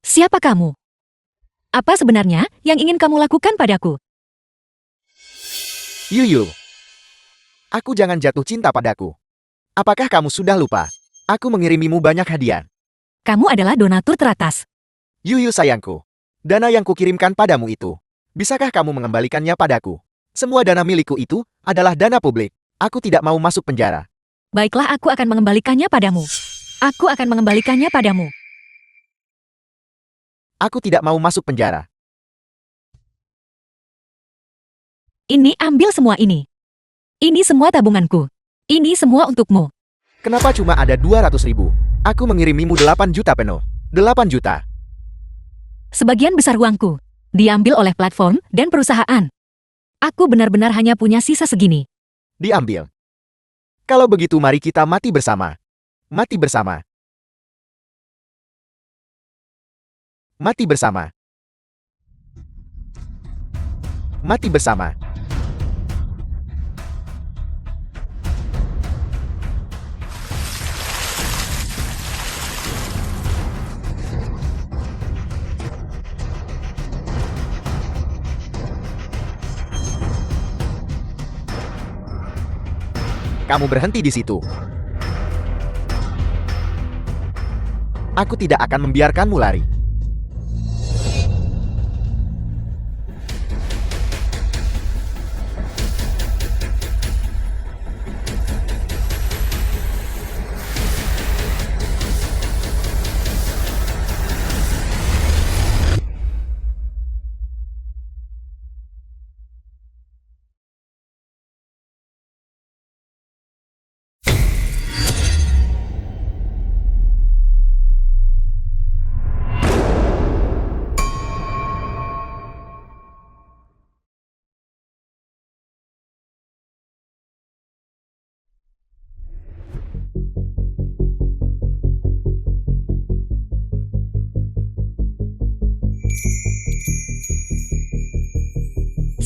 Siapa kamu? Apa sebenarnya yang ingin kamu lakukan padaku? Yuyu. Aku jangan jatuh cinta padaku. Apakah kamu sudah lupa? Aku mengirimimu banyak hadiah. Kamu adalah donatur teratas. Yuyu sayangku. Dana yang kukirimkan padamu itu. Bisakah kamu mengembalikannya padaku? Semua dana milikku itu adalah dana publik. Aku tidak mau masuk penjara. Baiklah, aku akan mengembalikannya padamu. Aku akan mengembalikannya padamu. Aku tidak mau masuk penjara. Ini, ambil semua ini. Ini semua tabunganku. Ini semua untukmu. Kenapa cuma ada 200.000? Aku mengirimimu 8 juta penuh. 8 juta. Sebagian besar uangku diambil oleh platform dan perusahaan. Aku benar-benar hanya punya sisa segini. Diambil. Kalau begitu mari kita mati bersama. Mati bersama. Mati bersama. Mati bersama. Kamu berhenti di situ. Aku tidak akan membiarkanmu lari.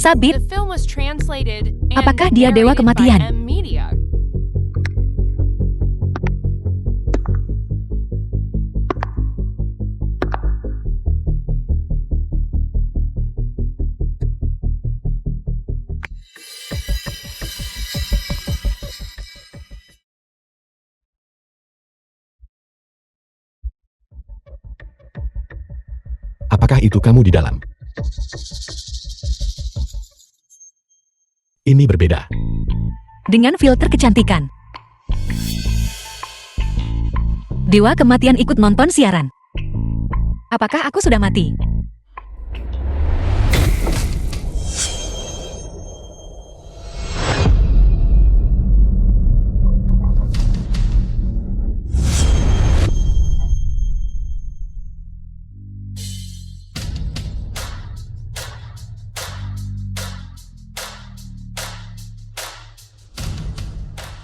Sabit, The film was translated and apakah dia dewa narrated by kematian? M Media. Apakah itu kamu di dalam? Ini berbeda. Dengan filter kecantikan. Dewa kematian ikut nonton siaran. Apakah aku sudah mati?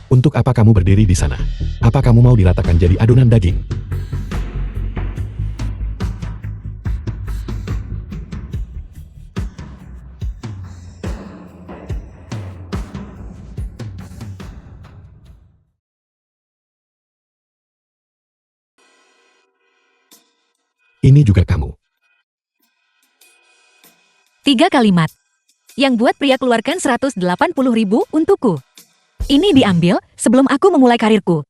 Untuk apa kamu berdiri di sana? Apa kamu mau diratakan jadi adonan daging? Ini juga kamu. 3 kalimat. Yang buat pria keluarkan 180.000 untukku. Ini diambil sebelum aku memulai karirku.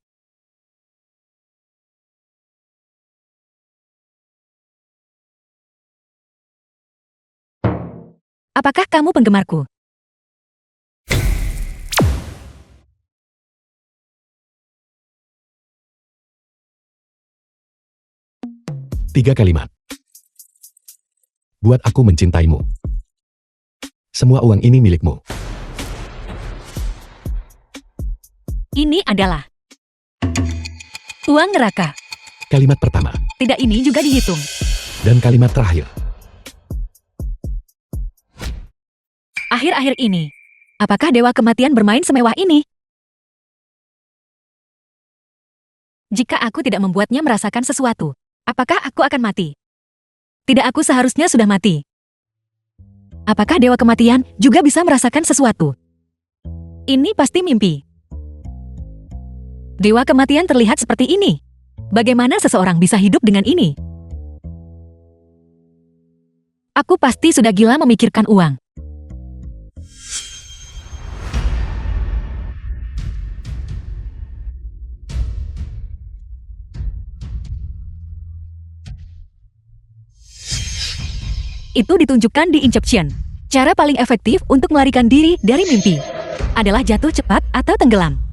Apakah kamu penggemarku? Tiga kalimat. Buat aku mencintaimu. Semua uang ini milikmu. Ini adalah uang neraka. Kalimat pertama. Tidak, ini juga dihitung. Dan kalimat terakhir. Akhir-akhir ini, apakah dewa kematian bermain semewah ini? Jika aku tidak membuatnya merasakan sesuatu, apakah aku akan mati? Tidak, aku seharusnya sudah mati. Apakah dewa kematian juga bisa merasakan sesuatu? Ini pasti mimpi. Dewa kematian terlihat seperti ini. Bagaimana seseorang bisa hidup dengan ini? Aku pasti sudah gila memikirkan uang. Itu ditunjukkan di Inception. Cara paling efektif untuk melarikan diri dari mimpi adalah jatuh cepat atau tenggelam.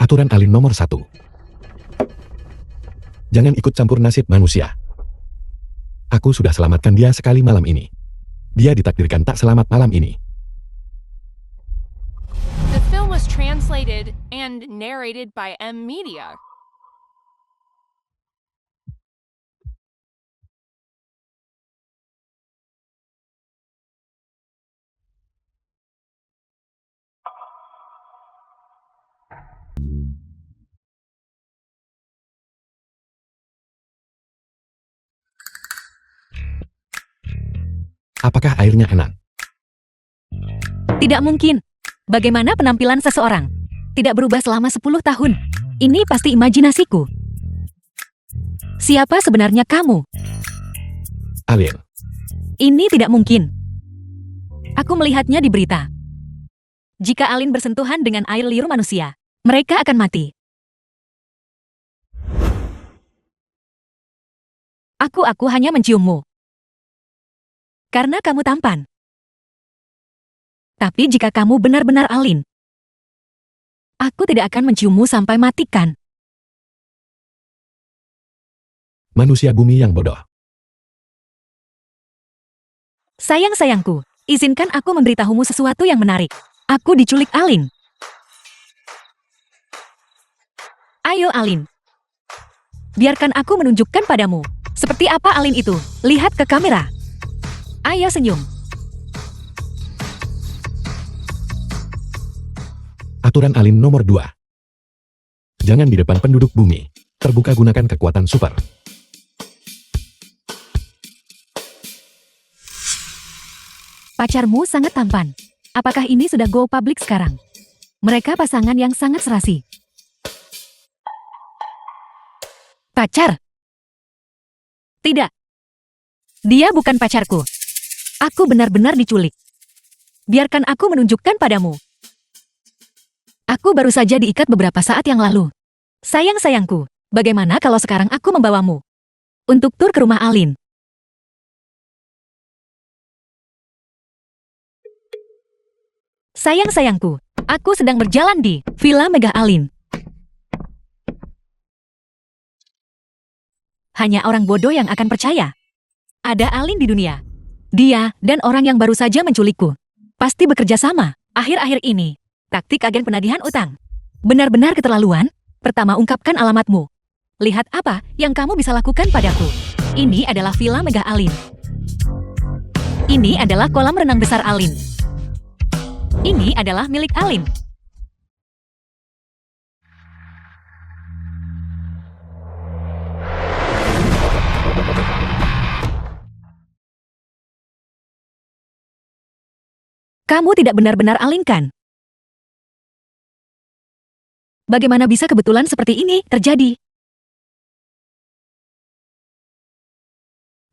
Aturan Alin nomor 1. Jangan ikut campur nasib manusia. Aku sudah selamatkan dia sekali malam ini. Dia ditakdirkan tak selamat malam ini. The film was translated and narrated by M Media. Apakah airnya enak? Tidak mungkin. Bagaimana penampilan seseorang tidak berubah selama 10 tahun? Ini pasti imajinasiku. Siapa sebenarnya kamu? Alin, Ini tidak mungkin. Aku melihatnya di berita. Jika Alin bersentuhan dengan air liur manusia, mereka akan mati. Aku hanya menciummu. Karena kamu tampan. Tapi jika kamu benar-benar Alin, aku tidak akan menciummu sampai matikan. manusia bumi yang bodoh. Sayang-sayangku, izinkan aku memberitahumu sesuatu yang menarik. Aku diculik Alin. Ayo Alin. Biarkan aku menunjukkan padamu. Seperti apa Alin itu? Lihat ke kamera. Ayo senyum. Aturan Alin nomor 2. Jangan di depan penduduk bumi. Terbuka gunakan kekuatan super. Pacarmu sangat tampan. Apakah ini sudah go public sekarang? Mereka pasangan yang sangat serasi. Pacar? Tidak. Dia bukan pacarku. Aku benar-benar diculik. Biarkan aku menunjukkan padamu. Aku baru saja diikat beberapa saat yang lalu. Sayang-sayangku, bagaimana kalau sekarang aku membawamu untuk tur ke rumah Alin? Sayang-sayangku, aku sedang berjalan di Villa Megah Alin. Hanya orang bodoh yang akan percaya. Ada Alin di dunia. Dia dan orang yang baru saja menculikku pasti bekerja sama. Akhir-akhir ini, taktik agen penagihan utang. Benar-benar keterlaluan. Pertama, ungkapkan alamatmu. Lihat apa yang kamu bisa lakukan padaku. Ini adalah Villa Megah Alin. Ini adalah kolam renang besar Alin. Ini adalah milik Alin. Kamu tidak benar-benar Alin kan? Bagaimana bisa kebetulan seperti ini terjadi?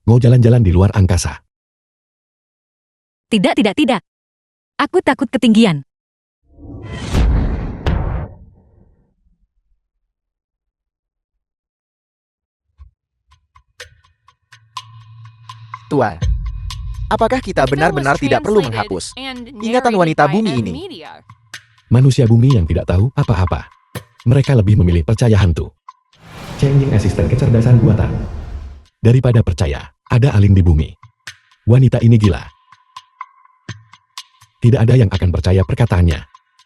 Mau jalan-jalan di luar angkasa. Tidak, tidak, tidak. Aku takut ketinggian. Tuan, apakah kita The film was benar-benar tidak perlu translated menghapus and ingatan narrated wanita by bumi M ini? Media. Manusia bumi yang tidak tahu apa-apa. Mereka lebih memilih percaya hantu. Changing asisten kecerdasan buatan. Daripada percaya, ada Alin di bumi. Wanita ini gila. Tidak ada yang akan percaya perkataannya.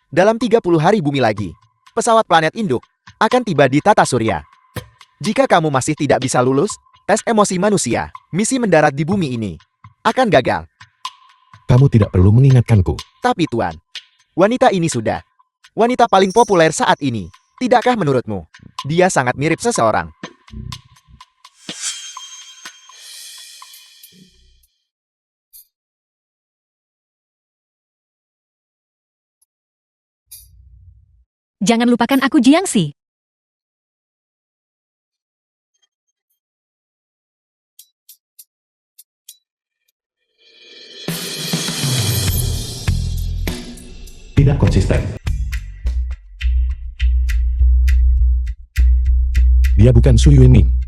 Dalam 30 hari bumi lagi, pesawat planet induk akan tiba di tata surya. Jika kamu masih tidak bisa lulus tes emosi manusia, misi mendarat di bumi ini akan gagal. Kamu tidak perlu mengingatkanku. Tapi Tuan, wanita ini sudah wanita paling populer saat ini. Tidakkah menurutmu? Dia sangat mirip seseorang. Jangan lupakan aku, Jiangxi. Tidak konsisten. Dia bukan Su Yuanming.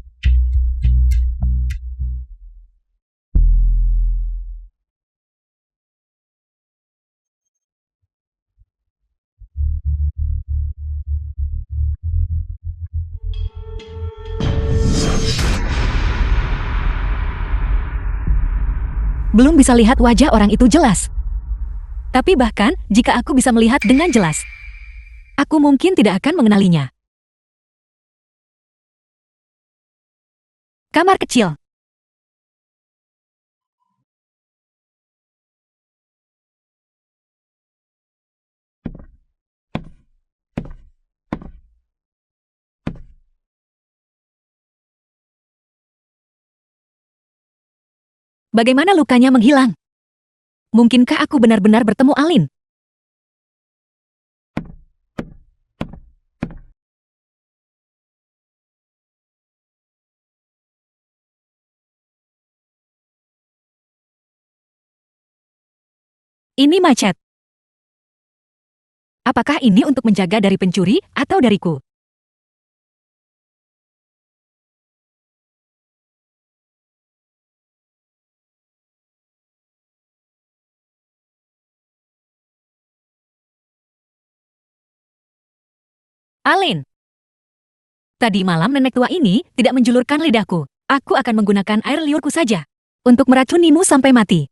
Belum bisa lihat wajah orang itu jelas. Tapi bahkan, jika aku bisa melihat dengan jelas, aku mungkin tidak akan mengenalinya. Kamar kecil. Bagaimana lukanya menghilang? Mungkinkah aku benar-benar bertemu Alin? Ini macet. Apakah ini untuk menjaga dari pencuri atau dariku? Alin. Tadi malam nenek tua ini tidak menjulurkan lidahku. Aku akan menggunakan air liurku saja untuk meracunimu sampai mati.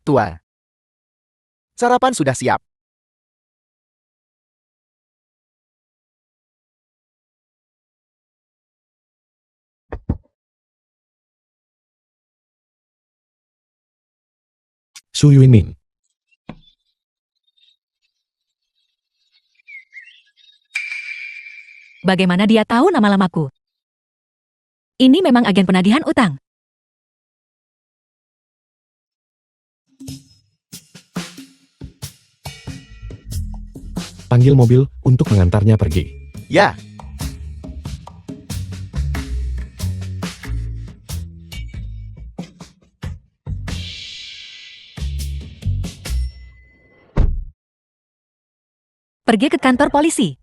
Tua. Sarapan sudah siap. Su Yuanming. Bagaimana dia tahu nama lamaku? Ini memang agen penagihan utang. Panggil mobil untuk mengantarnya pergi. Ya. Pergi ke kantor polisi.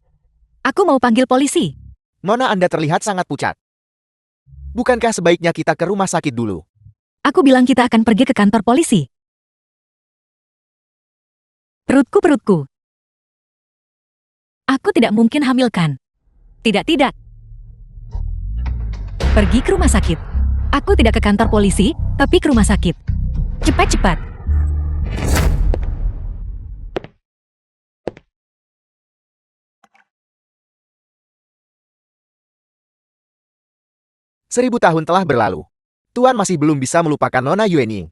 Aku mau panggil polisi. Nona, Anda terlihat sangat pucat. Bukankah sebaiknya kita ke rumah sakit dulu? Aku bilang kita akan pergi ke kantor polisi. Perutku. Aku tidak mungkin hamilkan. Tidak. Pergi ke rumah sakit. Aku tidak ke kantor polisi, tapi ke rumah sakit. Cepat. Seribu tahun telah berlalu. Tuan masih belum bisa melupakan Nona Yuanming.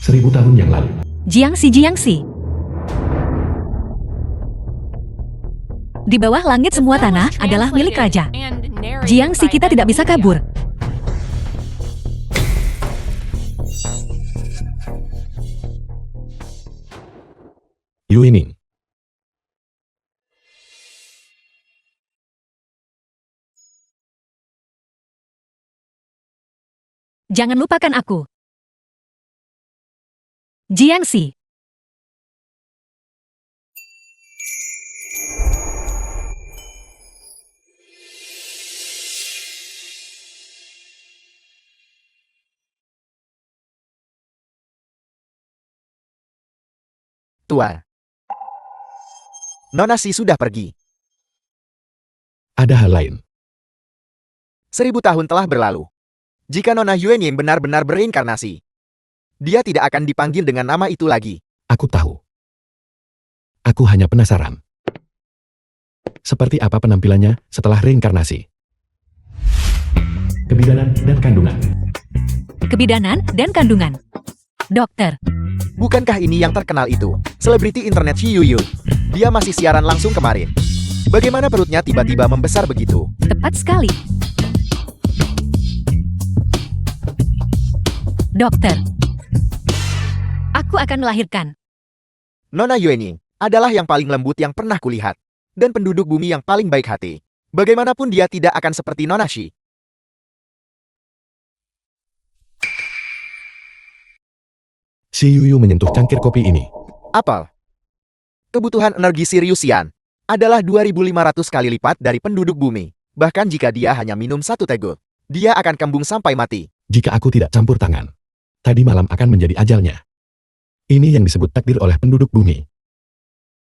1000 tahun yang lalu. Jiangxi. Di bawah langit semua tanah adalah milik raja. Jiangxi, kita tidak bisa kabur. Yuanming. Jangan lupakan aku. Jiangxi. Tua. Nona Si sudah pergi. Ada hal lain. 1000 tahun telah berlalu. Jika Nona Yuanming benar-benar bereinkarnasi, dia tidak akan dipanggil dengan nama itu lagi. Aku tahu. Aku hanya penasaran. Seperti apa penampilannya setelah reinkarnasi? Kebidanan dan kandungan. Kebidanan dan kandungan. Dokter. Bukankah ini yang terkenal itu? Selebriti internet Xi Yuyu. Dia masih siaran langsung kemarin. Bagaimana perutnya tiba-tiba membesar begitu? Tepat sekali. Dokter, aku akan melahirkan. Nona Yuening adalah yang paling lembut yang pernah kulihat, dan penduduk bumi yang paling baik hati. Bagaimanapun dia tidak akan seperti Nona Shi. Si Yuyu menyentuh cangkir kopi ini. Apel. Kebutuhan energi Siriusian adalah 2.500 kali lipat dari penduduk bumi. Bahkan jika dia hanya minum 1 teguk, dia akan kembung sampai mati. Jika aku tidak campur tangan, tadi malam akan menjadi ajalnya. Ini yang disebut takdir oleh penduduk bumi.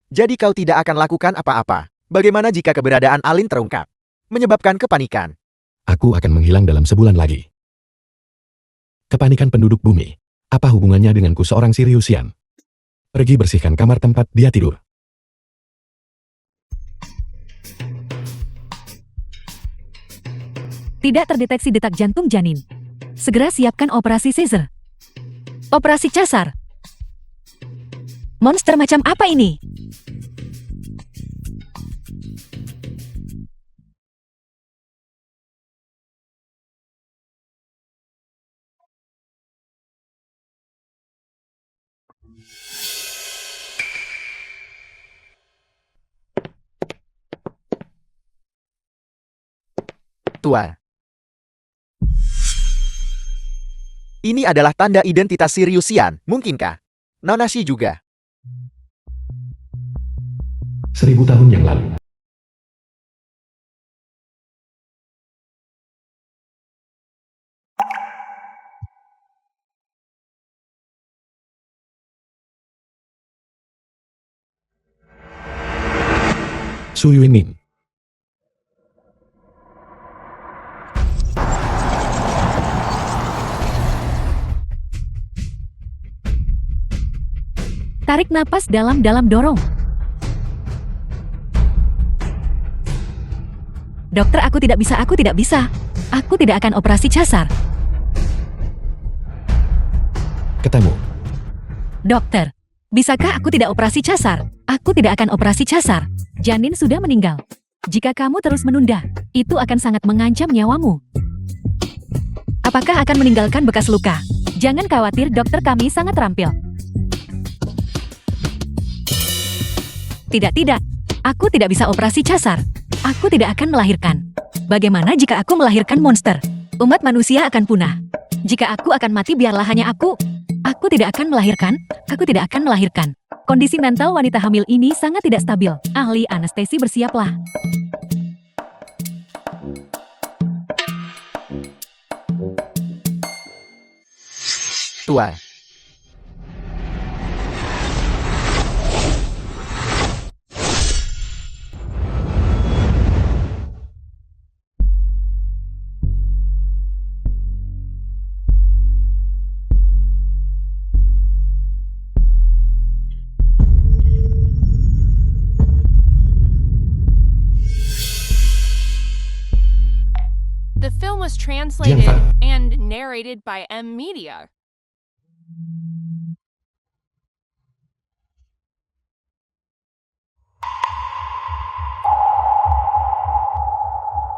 Jadi kau tidak akan lakukan apa-apa. Bagaimana jika keberadaan Alin terungkap? Menyebabkan kepanikan. Aku akan menghilang dalam sebulan lagi. Kepanikan penduduk bumi. Apa hubungannya denganku seorang Siriusian? Pergi bersihkan kamar tempat dia tidur. Tidak terdeteksi detak jantung janin. Segera siapkan operasi Caesar. Operasi casar. Monster macam apa ini? Tua. Ini adalah tanda identitas Siriusian, mungkinkah? Nona Shi juga. 1000 tahun yang lalu. Su Yuning. Tarik napas dalam-dalam dorong. Dokter, aku tidak bisa. Aku tidak akan operasi casar. Ketemu. Dokter, bisakah aku tidak operasi casar? Aku tidak akan operasi casar. Janin sudah meninggal. Jika kamu terus menunda, itu akan sangat mengancam nyawamu. Apakah akan meninggalkan bekas luka? Jangan khawatir, dokter kami sangat terampil. Tidak. Aku tidak bisa operasi casar. Aku tidak akan melahirkan. Bagaimana jika aku melahirkan monster? Umat manusia akan punah. Jika aku akan mati, biarlah hanya aku. Aku tidak akan melahirkan. Aku tidak akan melahirkan. Kondisi mental wanita hamil ini sangat tidak stabil. Ahli anestesi, bersiaplah. Tua. The film was translated Jianfan. and narrated by M Media.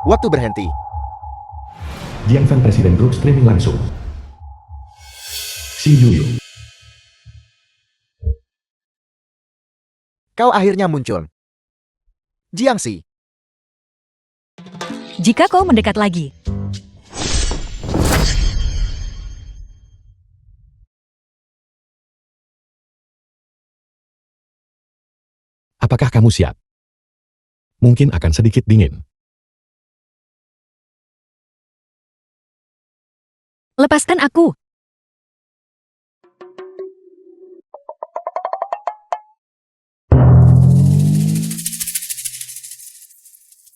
Waktu berhenti. Jianfan Presiden Group streaming langsung. Si Yuyu. Kau akhirnya muncul. Jiangxi. Jika kau mendekat lagi, Apakah kamu siap? Mungkin akan sedikit dingin. lepaskan aku.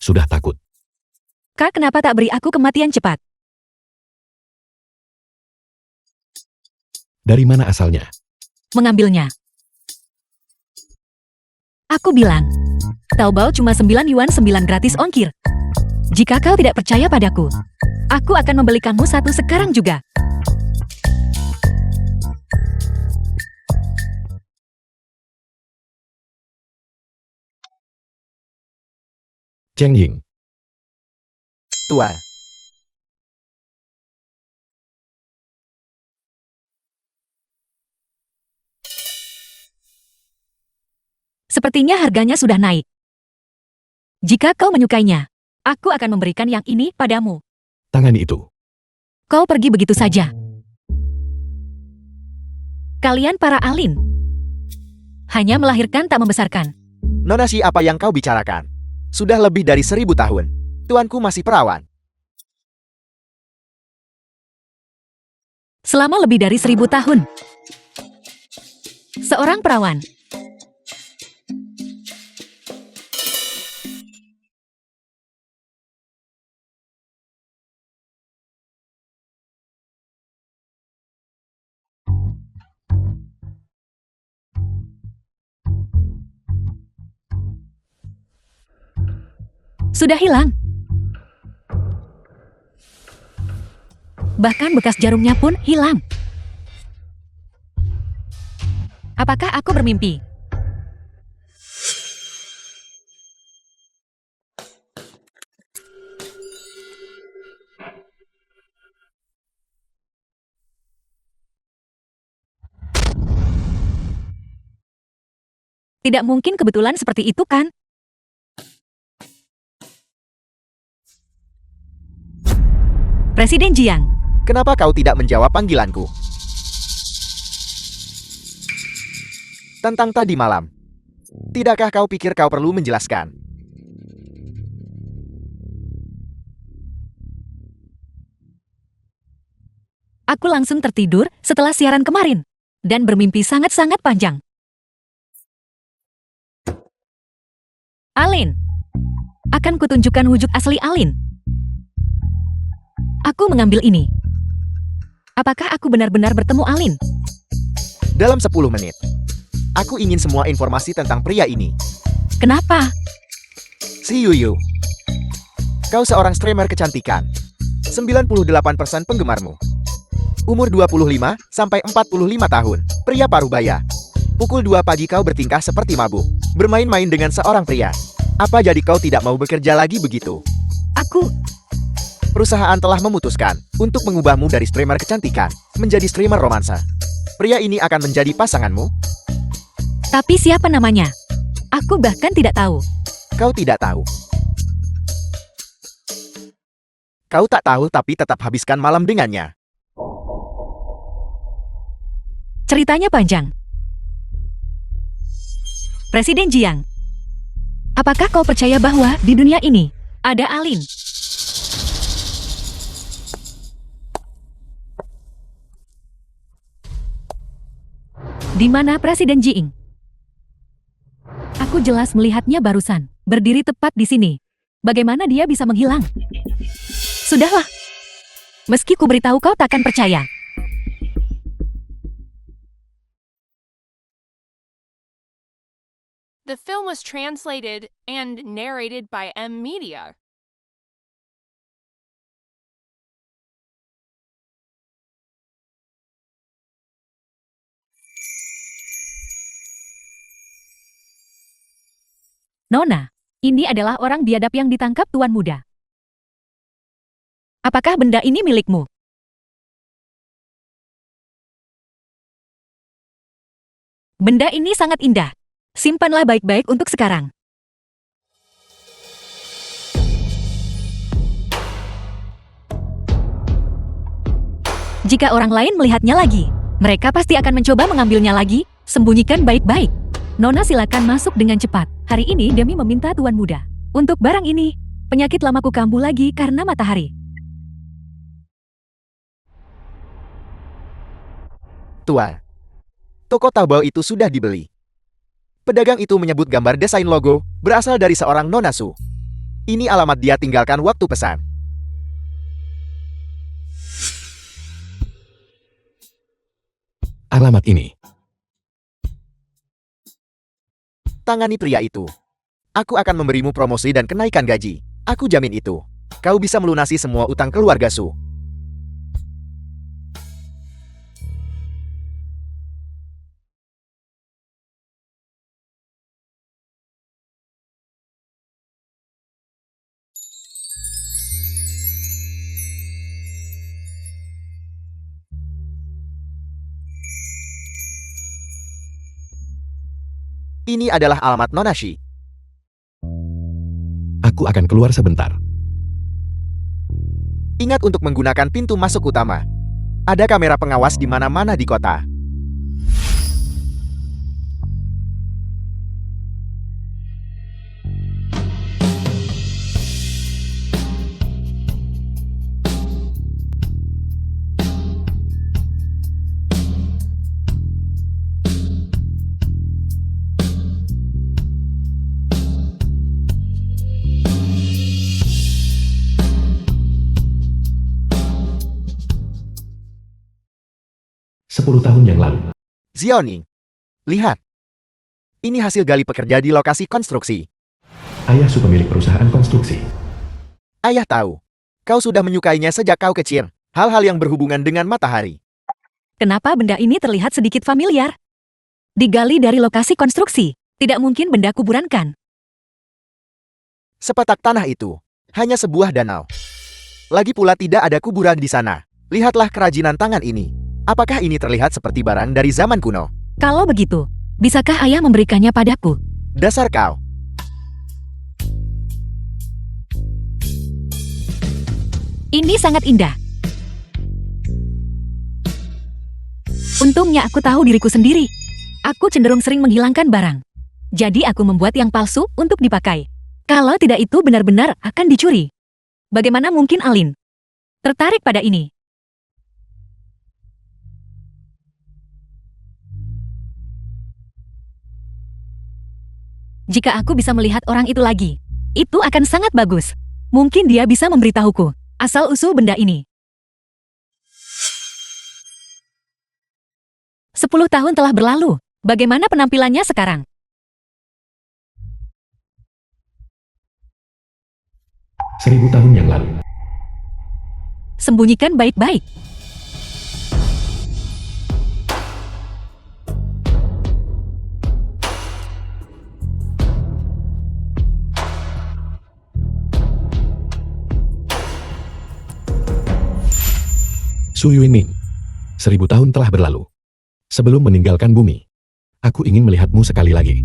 Sudah takut. Kak, kenapa tak beri aku kematian cepat? Dari mana asalnya? Mengambilnya. Aku bilang, Taobao cuma 9 yuan 9 gratis ongkir. Jika kau tidak percaya padaku, aku akan membelikanmu satu sekarang juga. Cheng Ying. Tua. Sepertinya harganya sudah naik. Jika kau menyukainya, aku akan memberikan yang ini padamu. Tangani itu. Kau pergi begitu saja. Kalian para alin. Hanya melahirkan tak membesarkan. Nona Si, apa yang kau bicarakan? Sudah lebih dari 1000 tahun. Tuanku masih perawan. Selama lebih dari 1000 tahun. Seorang perawan. Sudah hilang. Bahkan bekas jarumnya pun hilang. Apakah aku bermimpi? Tidak mungkin kebetulan seperti itu, kan? Presiden Jiang. Kenapa kau tidak menjawab panggilanku? Tentang tadi malam. Tidakkah kau pikir kau perlu menjelaskan? Aku langsung tertidur setelah siaran kemarin. Dan bermimpi sangat-sangat panjang. Alin. Akan kutunjukkan wujud asli Alin. Aku mengambil ini. Apakah aku benar-benar bertemu Alin? Dalam 10 menit. Aku ingin semua informasi tentang pria ini. Kenapa? Si Yuyu. Kau seorang streamer kecantikan. 98% penggemarmu. Umur 25 sampai 45 tahun. Pria parubaya. Pukul 2 pagi kau bertingkah seperti mabuk. Bermain-main dengan seorang pria. Apa jadi kau tidak mau bekerja lagi begitu? Perusahaan telah memutuskan untuk mengubahmu dari streamer kecantikan menjadi streamer romansa. Pria ini akan menjadi pasanganmu? Tapi siapa namanya? Aku bahkan tidak tahu. Kau tidak tahu. Kau tak tahu tapi tetap habiskan malam dengannya. Ceritanya panjang. Presiden Jiang. Apakah kau percaya bahwa di dunia ini ada Alin? Di mana Presiden Jiang? Aku jelas melihatnya barusan, berdiri tepat di sini. Bagaimana dia bisa menghilang? Sudahlah. Meski ku beritahu kau takkan percaya. The film was translated and narrated by M Media. Nona, ini adalah orang biadab yang ditangkap Tuan Muda. Apakah benda ini milikmu? Benda ini sangat indah. Simpanlah baik-baik untuk sekarang. Jika orang lain melihatnya lagi, mereka pasti akan mencoba mengambilnya lagi. Sembunyikan baik-baik. Nona, silakan masuk dengan cepat. Hari ini Demi meminta Tuan Muda. Untuk barang ini, penyakit lamaku kambuh lagi karena matahari. Tuan, toko Taobao itu sudah dibeli. Pedagang itu menyebut gambar desain logo berasal dari seorang Nona Su. Ini alamat dia tinggalkan waktu pesan. Alamat ini. Tangani pria itu. Aku akan memberimu promosi dan kenaikan gaji. Aku jamin itu. Kau bisa melunasi semua utang keluarga Su. Ini adalah alamat Nona Shi. Aku akan keluar sebentar. Ingat untuk menggunakan pintu masuk utama. Ada kamera pengawas di mana-mana di kota. Sepuluh tahun yang lalu. Xiaoning, lihat. Ini hasil gali pekerja di lokasi konstruksi. Ayah Su pemilik perusahaan konstruksi. Ayah tahu. Kau sudah menyukainya sejak kau kecil. Hal-hal yang berhubungan dengan matahari. Kenapa benda ini terlihat sedikit familiar? Digali dari lokasi konstruksi. Tidak mungkin benda kuburan kan? Sepetak tanah itu hanya sebuah danau. Lagi pula tidak ada kuburan di sana. Lihatlah kerajinan tangan ini. Apakah ini terlihat seperti barang dari zaman kuno? Kalau begitu, bisakah ayah memberikannya padaku? Dasar kau. Ini sangat indah. Untungnya aku tahu diriku sendiri. Aku cenderung sering menghilangkan barang. Jadi aku membuat yang palsu untuk dipakai. Kalau tidak itu benar-benar akan dicuri. Bagaimana mungkin Alin tertarik pada ini? Jika aku bisa melihat orang itu lagi, itu akan sangat bagus. Mungkin dia bisa memberitahuku asal-usul benda ini. 10 tahun telah berlalu. Bagaimana penampilannya sekarang? Seribu tahun yang lalu. Sembunyikan baik-baik. Su Yuanming. 1000 tahun telah berlalu. Sebelum meninggalkan bumi, aku ingin melihatmu sekali lagi.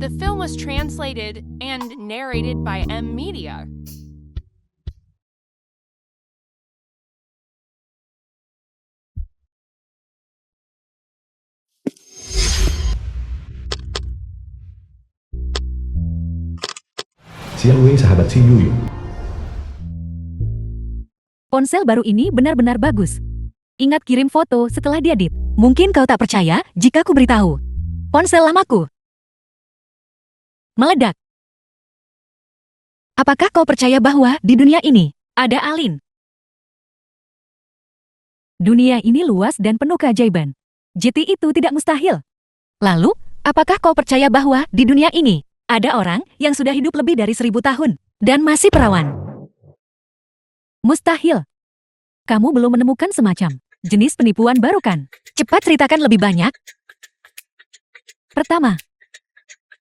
The film was translated and narrated by M Media. Xiao Wei sahabat si Yuyu. Ponsel baru ini benar-benar bagus. Ingat kirim foto setelah diedit. Mungkin kau tak percaya jika ku beritahu. Ponsel lamaku meledak. Apakah kau percaya bahwa di dunia ini ada Alin? Dunia ini luas dan penuh keajaiban. Jadi itu tidak mustahil. Lalu, apakah kau percaya bahwa di dunia ini ada orang yang sudah hidup lebih dari 1000 tahun dan masih perawan? Mustahil. Kamu belum menemukan semacam jenis penipuan baru kan? Cepat ceritakan lebih banyak. Pertama,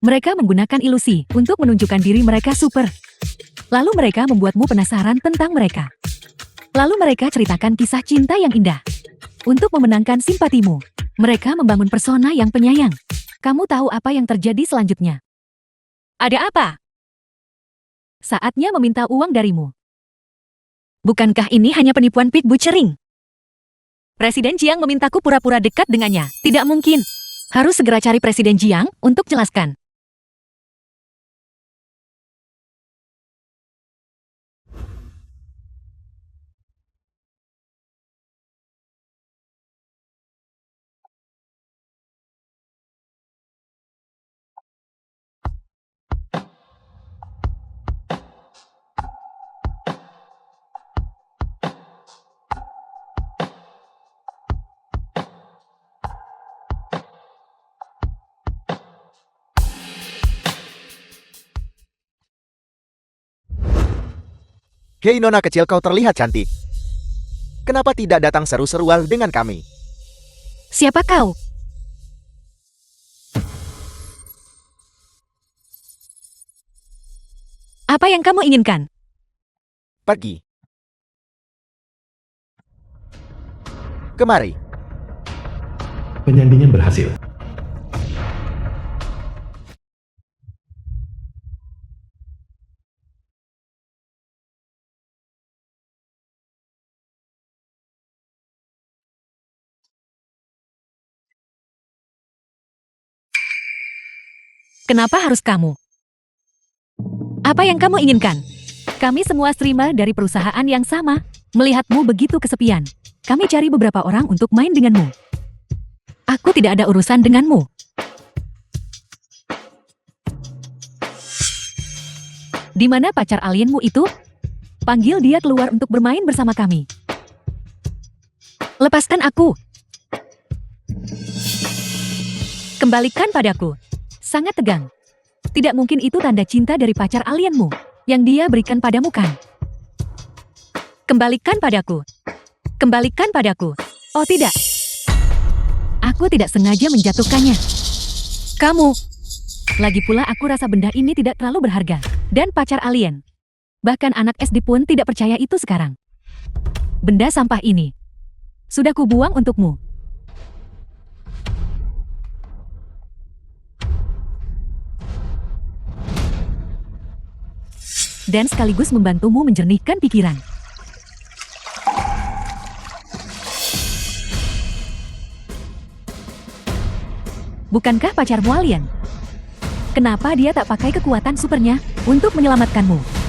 mereka menggunakan ilusi untuk menunjukkan diri mereka super. Lalu mereka membuatmu penasaran tentang mereka. Lalu mereka ceritakan kisah cinta yang indah. Untuk memenangkan simpatimu, mereka membangun persona yang penyayang. Kamu tahu apa yang terjadi selanjutnya? Ada apa? Saatnya meminta uang darimu. Bukankah ini hanya penipuan Pik Butchering? Presiden Jiang memintaku pura-pura dekat dengannya. Tidak mungkin. Harus segera cari Presiden Jiang untuk jelaskan. Hei nona kecil, kau terlihat cantik. Kenapa tidak datang seru-seruan dengan kami? Siapa kau? Apa yang kamu inginkan? Pergi. Kemari. Penyandingan berhasil. Kenapa harus kamu? Apa yang kamu inginkan? Kami semua streamer dari perusahaan yang sama. Melihatmu begitu kesepian, kami cari beberapa orang untuk main denganmu. Aku tidak ada urusan denganmu. Di mana pacar alienmu itu? Panggil dia keluar untuk bermain bersama kami. Lepaskan aku. Kembalikan padaku. Sangat tegang. Tidak mungkin itu tanda cinta dari pacar alienmu yang dia berikan padamu kan? Kembalikan padaku. Kembalikan padaku. Oh tidak. Aku tidak sengaja menjatuhkannya. Kamu. Lagi pula aku rasa benda ini tidak terlalu berharga. Dan pacar alien. Bahkan anak SD pun tidak percaya itu sekarang. Benda sampah ini sudah kubuang untukmu. Dan sekaligus membantumu menjernihkan pikiran. Bukankah pacarmu alien? Kenapa dia tak pakai kekuatan supernya untuk menyelamatkanmu?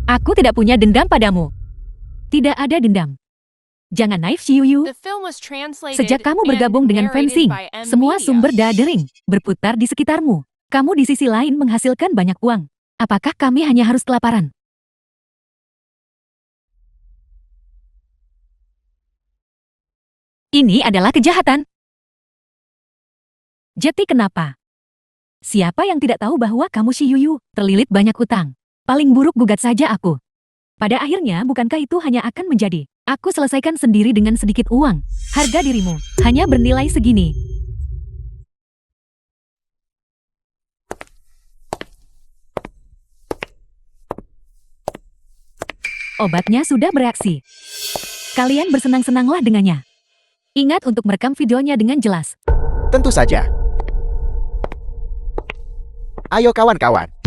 Aku tidak punya dendam padamu. Tidak ada dendam. Jangan naif, Shiyuyu. The film was translated Sejak kamu and bergabung dengan narrated fencing, by M semua Media. sumber daring berputar di sekitarmu. Kamu di sisi lain menghasilkan banyak uang. Apakah kami hanya harus kelaparan? Ini adalah kejahatan. Jadi kenapa? Siapa yang tidak tahu bahwa kamu Shiyuyu terlilit banyak utang? Paling buruk gugat saja aku. Pada akhirnya bukankah itu hanya akan menjadi, aku selesaikan sendiri dengan sedikit uang. Harga dirimu hanya bernilai segini. Obatnya sudah bereaksi. Kalian bersenang-senanglah dengannya. Ingat untuk merekam videonya dengan jelas. Tentu saja. Ayo kawan-kawan.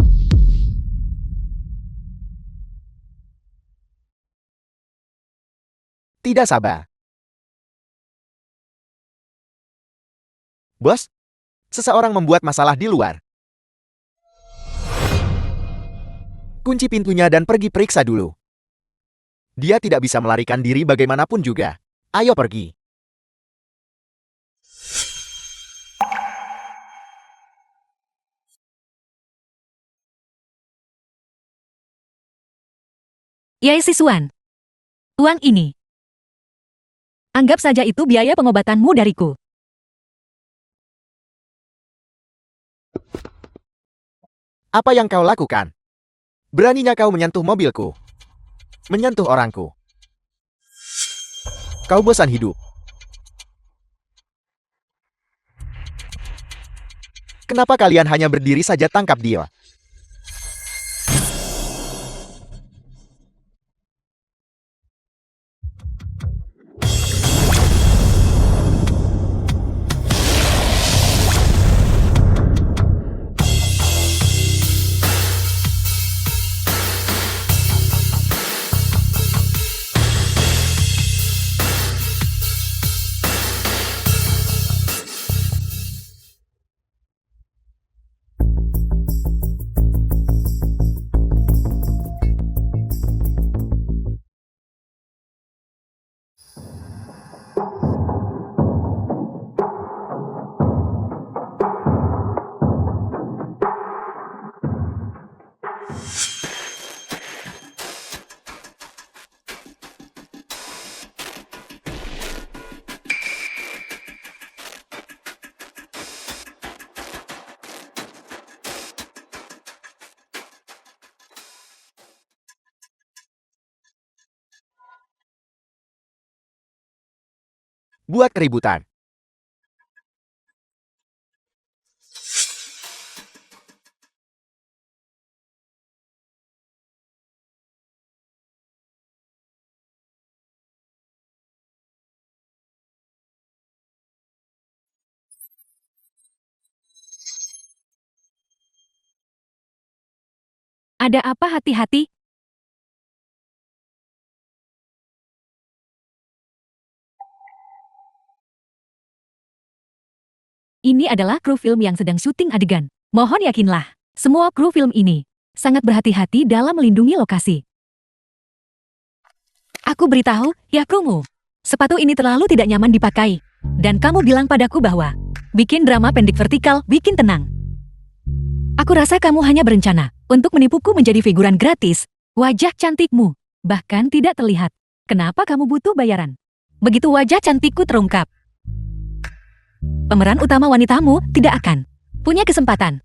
Tidak sabar. Bos, seseorang membuat masalah di luar. Kunci pintunya dan pergi periksa dulu. Dia tidak bisa melarikan diri bagaimanapun juga. Ayo pergi. Yai Siswan. Uang ini. Anggap saja itu biaya pengobatanmu dariku. Apa yang kau lakukan? Beraninya kau menyentuh mobilku. Menyentuh orangku. Kau bosan hidup. Kenapa kalian hanya berdiri saja tangkap dia? buat keributan. Ada apa hati-hati? Ini adalah kru film yang sedang syuting adegan. Mohon yakinlah, semua kru film ini sangat berhati-hati dalam melindungi lokasi. Aku beritahu, ya krumu, sepatu ini terlalu tidak nyaman dipakai. Dan kamu bilang padaku bahwa bikin drama pendek vertikal bikin tenang. Aku rasa kamu hanya berencana untuk menipuku menjadi figuran gratis. Wajah cantikmu bahkan tidak terlihat. Kenapa kamu butuh bayaran? Begitu wajah cantikku terungkap, pemeran utama wanitamu tidak akan punya kesempatan.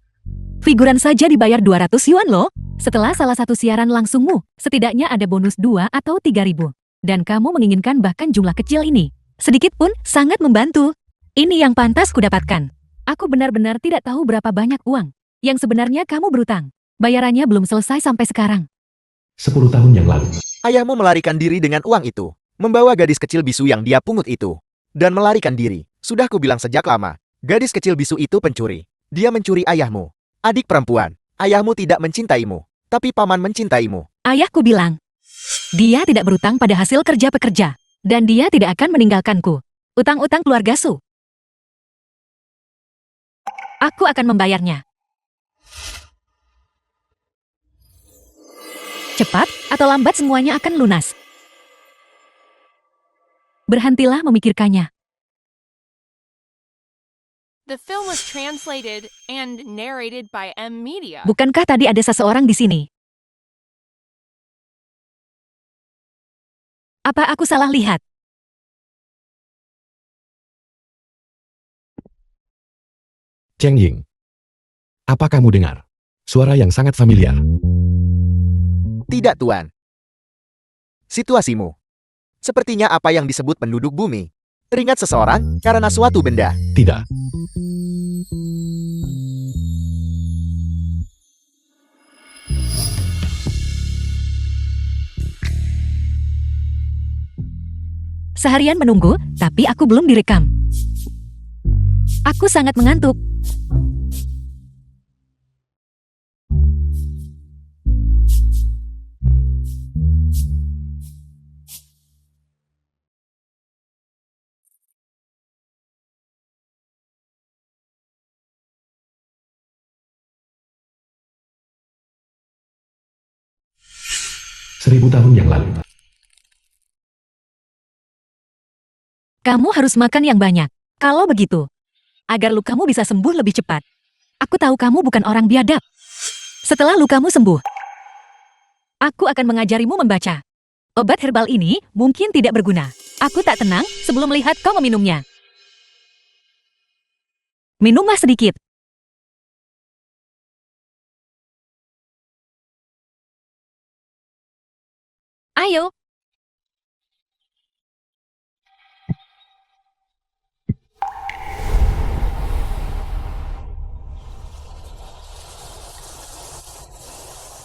Figuran saja dibayar 200 yuan loh. Setelah salah satu siaran langsungmu, setidaknya ada bonus 2 atau 3.000. Dan kamu menginginkan bahkan jumlah kecil ini. Sedikit pun sangat membantu. Ini yang pantas kudapatkan. Aku benar-benar tidak tahu berapa banyak uang yang sebenarnya kamu berutang. Bayarannya belum selesai sampai sekarang. 10 tahun yang lalu. Ayahmu melarikan diri dengan uang itu, membawa gadis kecil bisu yang dia pungut itu, dan melarikan diri. Sudah kubilang sejak lama, gadis kecil bisu itu pencuri. Dia mencuri ayahmu. Adik perempuan, ayahmu tidak mencintaimu, tapi paman mencintaimu. Ayahku bilang, dia tidak berutang pada hasil kerja pekerja, dan dia tidak akan meninggalkanku. Utang-utang keluarga Su. Aku akan membayarnya. Cepat atau lambat semuanya akan lunas. Berhentilah memikirkannya. The film was translated and narrated by M Media. Bukankah tadi ada seseorang di sini? Apa aku salah lihat? Cheng Ying. Apa kamu dengar? Suara yang sangat familiar. Tidak, Tuan. Situasimu. Sepertinya apa yang disebut penduduk bumi. Teringat seseorang karena suatu benda. Tidak. Seharian menunggu, tapi aku belum direkam. Aku sangat mengantuk. Seribu tahun yang lalu. Kamu harus makan yang banyak. Kalau begitu, agar lukamu bisa sembuh lebih cepat. Aku tahu kamu bukan orang biadab. Setelah lukamu sembuh, aku akan mengajarimu membaca. Obat herbal ini mungkin tidak berguna. Aku tak tenang sebelum melihat kau meminumnya. Minumlah sedikit. Ayo.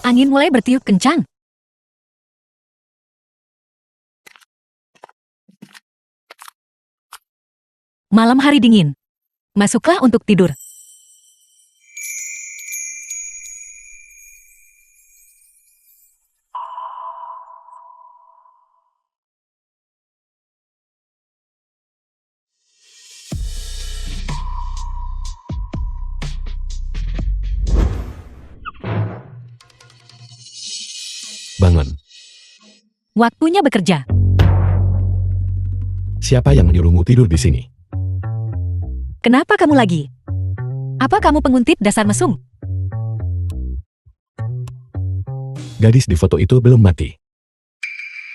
Angin mulai bertiup kencang. Malam hari dingin. Masuklah untuk tidur. Bangun. Waktunya bekerja. Siapa yang menyuruhmu tidur di sini? Kenapa kamu lagi? Apa kamu penguntit dasar mesum? Gadis di foto itu belum mati.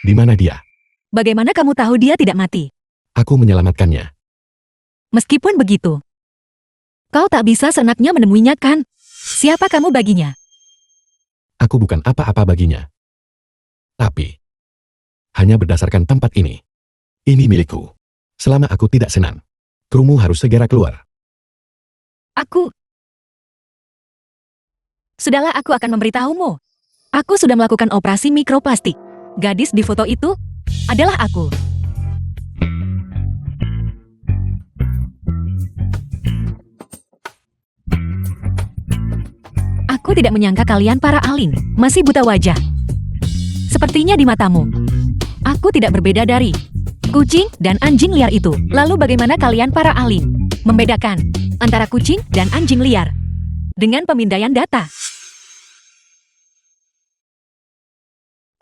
Di mana dia? Bagaimana kamu tahu dia tidak mati? Aku menyelamatkannya. Meskipun begitu, kau tak bisa seenaknya menemuinya kan? Siapa kamu baginya? Aku bukan apa-apa baginya. Tapi, hanya berdasarkan tempat ini. Ini milikku. Selama aku tidak senang, krumu harus segera keluar. Sudahlah, aku akan memberitahumu. Aku sudah melakukan operasi mikroplastik. Gadis di foto itu adalah aku. Aku tidak menyangka kalian para aling masih buta wajah. Sepertinya di matamu, aku tidak berbeda dari kucing dan anjing liar itu. Lalu bagaimana kalian para aling membedakan antara kucing dan anjing liar dengan pemindaian data?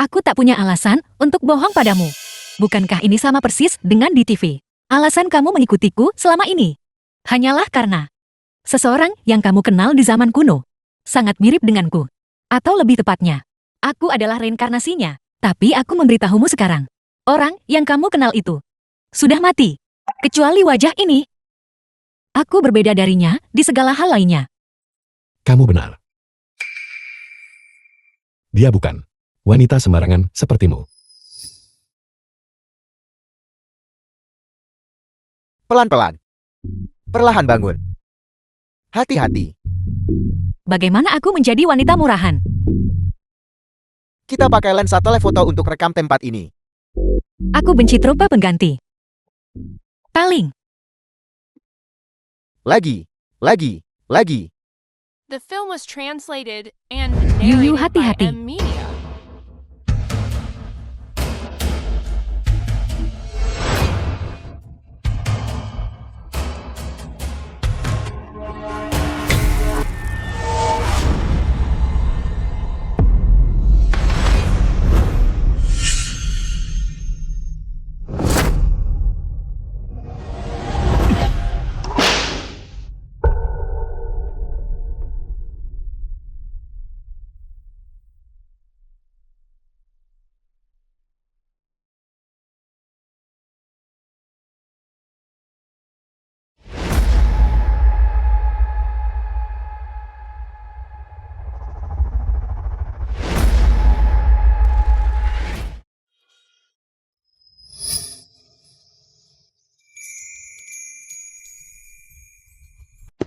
Aku tak punya alasan untuk bohong padamu. Bukankah ini sama persis dengan di TV? Alasan kamu mengikutiku selama ini hanyalah karena seseorang yang kamu kenal di zaman kuno sangat mirip denganku. Atau lebih tepatnya, aku adalah reinkarnasinya. Tapi aku memberitahumu sekarang, orang yang kamu kenal itu sudah mati. Kecuali wajah ini. Aku berbeda darinya di segala hal lainnya. Kamu benar. Dia bukan wanita sembarangan sepertimu. Pelan-pelan. Perlahan bangun. Hati-hati. Bagaimana aku menjadi wanita murahan? Kita pakai lensa telefoto untuk rekam tempat ini. Aku benci tropa pengganti. Paling. Lagi. The film was translated and Yuyu, narrated by hati-hati. M Media.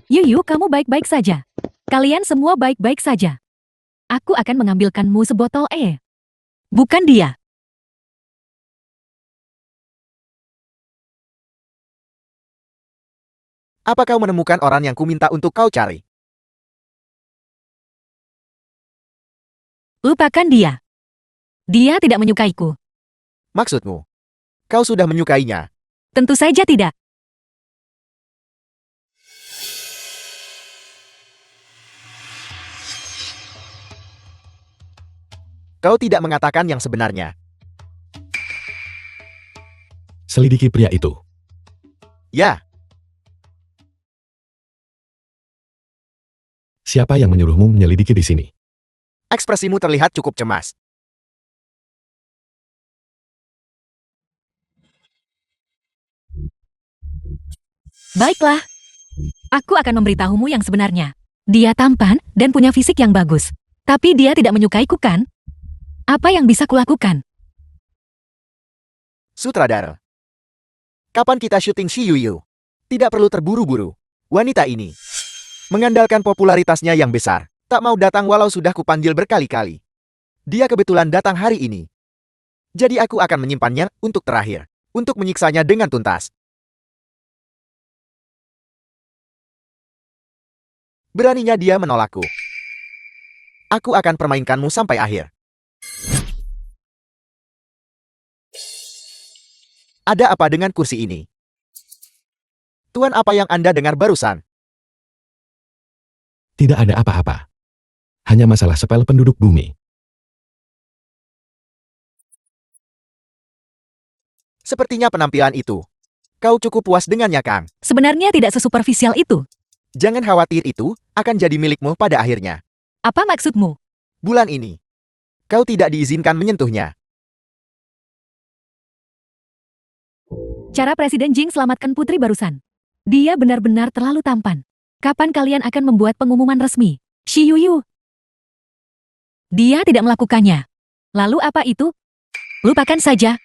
Yuyu, kamu baik-baik saja. Kalian semua baik-baik saja. Aku akan mengambilkanmu sebotol bukan dia. Apa kau menemukan orang yang kuminta untuk kau cari? Lupakan dia. Dia tidak menyukaiku. Maksudmu? Kau sudah menyukainya? Tentu saja tidak. Kau tidak mengatakan yang sebenarnya. Selidiki pria itu. Ya, Siapa yang menyuruhmu menyelidiki di sini? ekspresimu terlihat cukup cemas. Baiklah. Aku akan memberitahumu yang sebenarnya. Dia tampan dan punya fisik yang bagus. Tapi dia tidak menyukaiku, kan? Apa yang bisa kulakukan? Sutradara. Kapan kita syuting si Yuyu? Tidak perlu terburu-buru. Wanita ini mengandalkan popularitasnya yang besar. Tak mau datang walau sudah kupanggil berkali-kali. Dia kebetulan datang hari ini. Jadi aku akan menyimpannya untuk terakhir. Untuk menyiksanya dengan tuntas. Beraninya dia menolakku. Aku akan permainkanmu sampai akhir. Ada apa dengan kursi ini? Tuan, apa yang Anda dengar barusan? Tidak ada apa-apa. Hanya masalah sepele penduduk bumi. Sepertinya penampilan itu. Kau cukup puas dengannya, Kang. Sebenarnya tidak sesuperficial itu. Jangan khawatir, itu akan jadi milikmu pada akhirnya. Apa maksudmu? Bulan ini, kau tidak diizinkan menyentuhnya. Cara Presiden Jing selamatkan putri barusan. Dia benar-benar terlalu tampan. Kapan kalian akan membuat pengumuman resmi? Shi Yuyu. Dia tidak melakukannya. Lalu apa itu? Lupakan saja.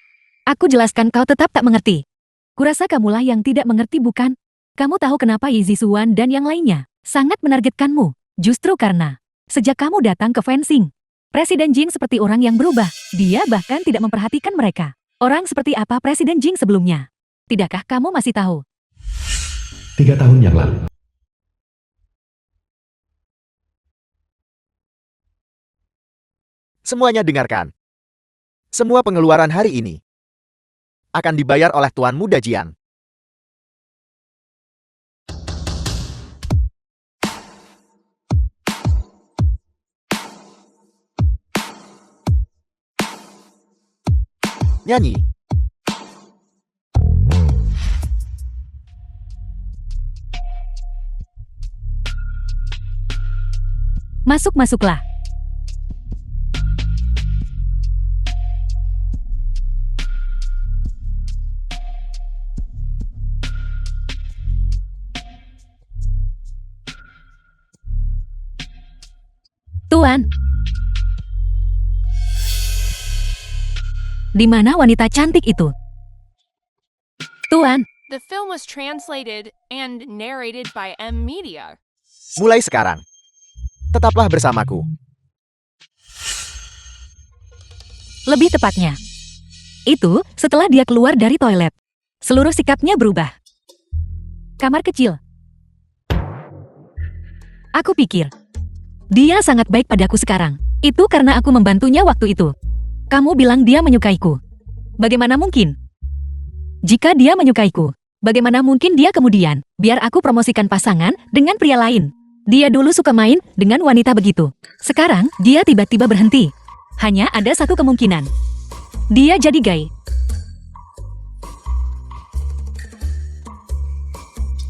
Aku jelaskan, kau tetap tak mengerti. Kurasa kamulah yang tidak mengerti bukan? Kamu tahu kenapa Yi Zisuan dan yang lainnya sangat menargetkanmu? Justru karena sejak kamu datang ke fencing, Presiden Jing seperti orang yang berubah. Dia bahkan tidak memperhatikan mereka. Orang seperti apa Presiden Jing sebelumnya? Tidakkah kamu masih tahu? 3 tahun yang lalu. Semuanya dengarkan. Semua pengeluaran hari ini akan dibayar oleh Tuan Muda Jian. Nyanyi. Masuklah. Tuan. Di mana wanita cantik itu? Tuan, The film was translated and narrated by M Media. Mulai sekarang, tetaplah bersamaku. lebih tepatnya. Itu setelah dia keluar dari toilet. Seluruh sikapnya berubah. Kamar kecil. Aku pikir, dia sangat baik padaku sekarang. Itu karena aku membantunya waktu itu. Kamu bilang dia menyukaiku. Bagaimana mungkin? Jika dia menyukaiku, bagaimana mungkin dia kemudian biar aku promosikan pasangan dengan pria lain? Dia dulu suka main dengan wanita begitu. Sekarang, dia tiba-tiba berhenti. Hanya ada satu kemungkinan. Dia jadi gay.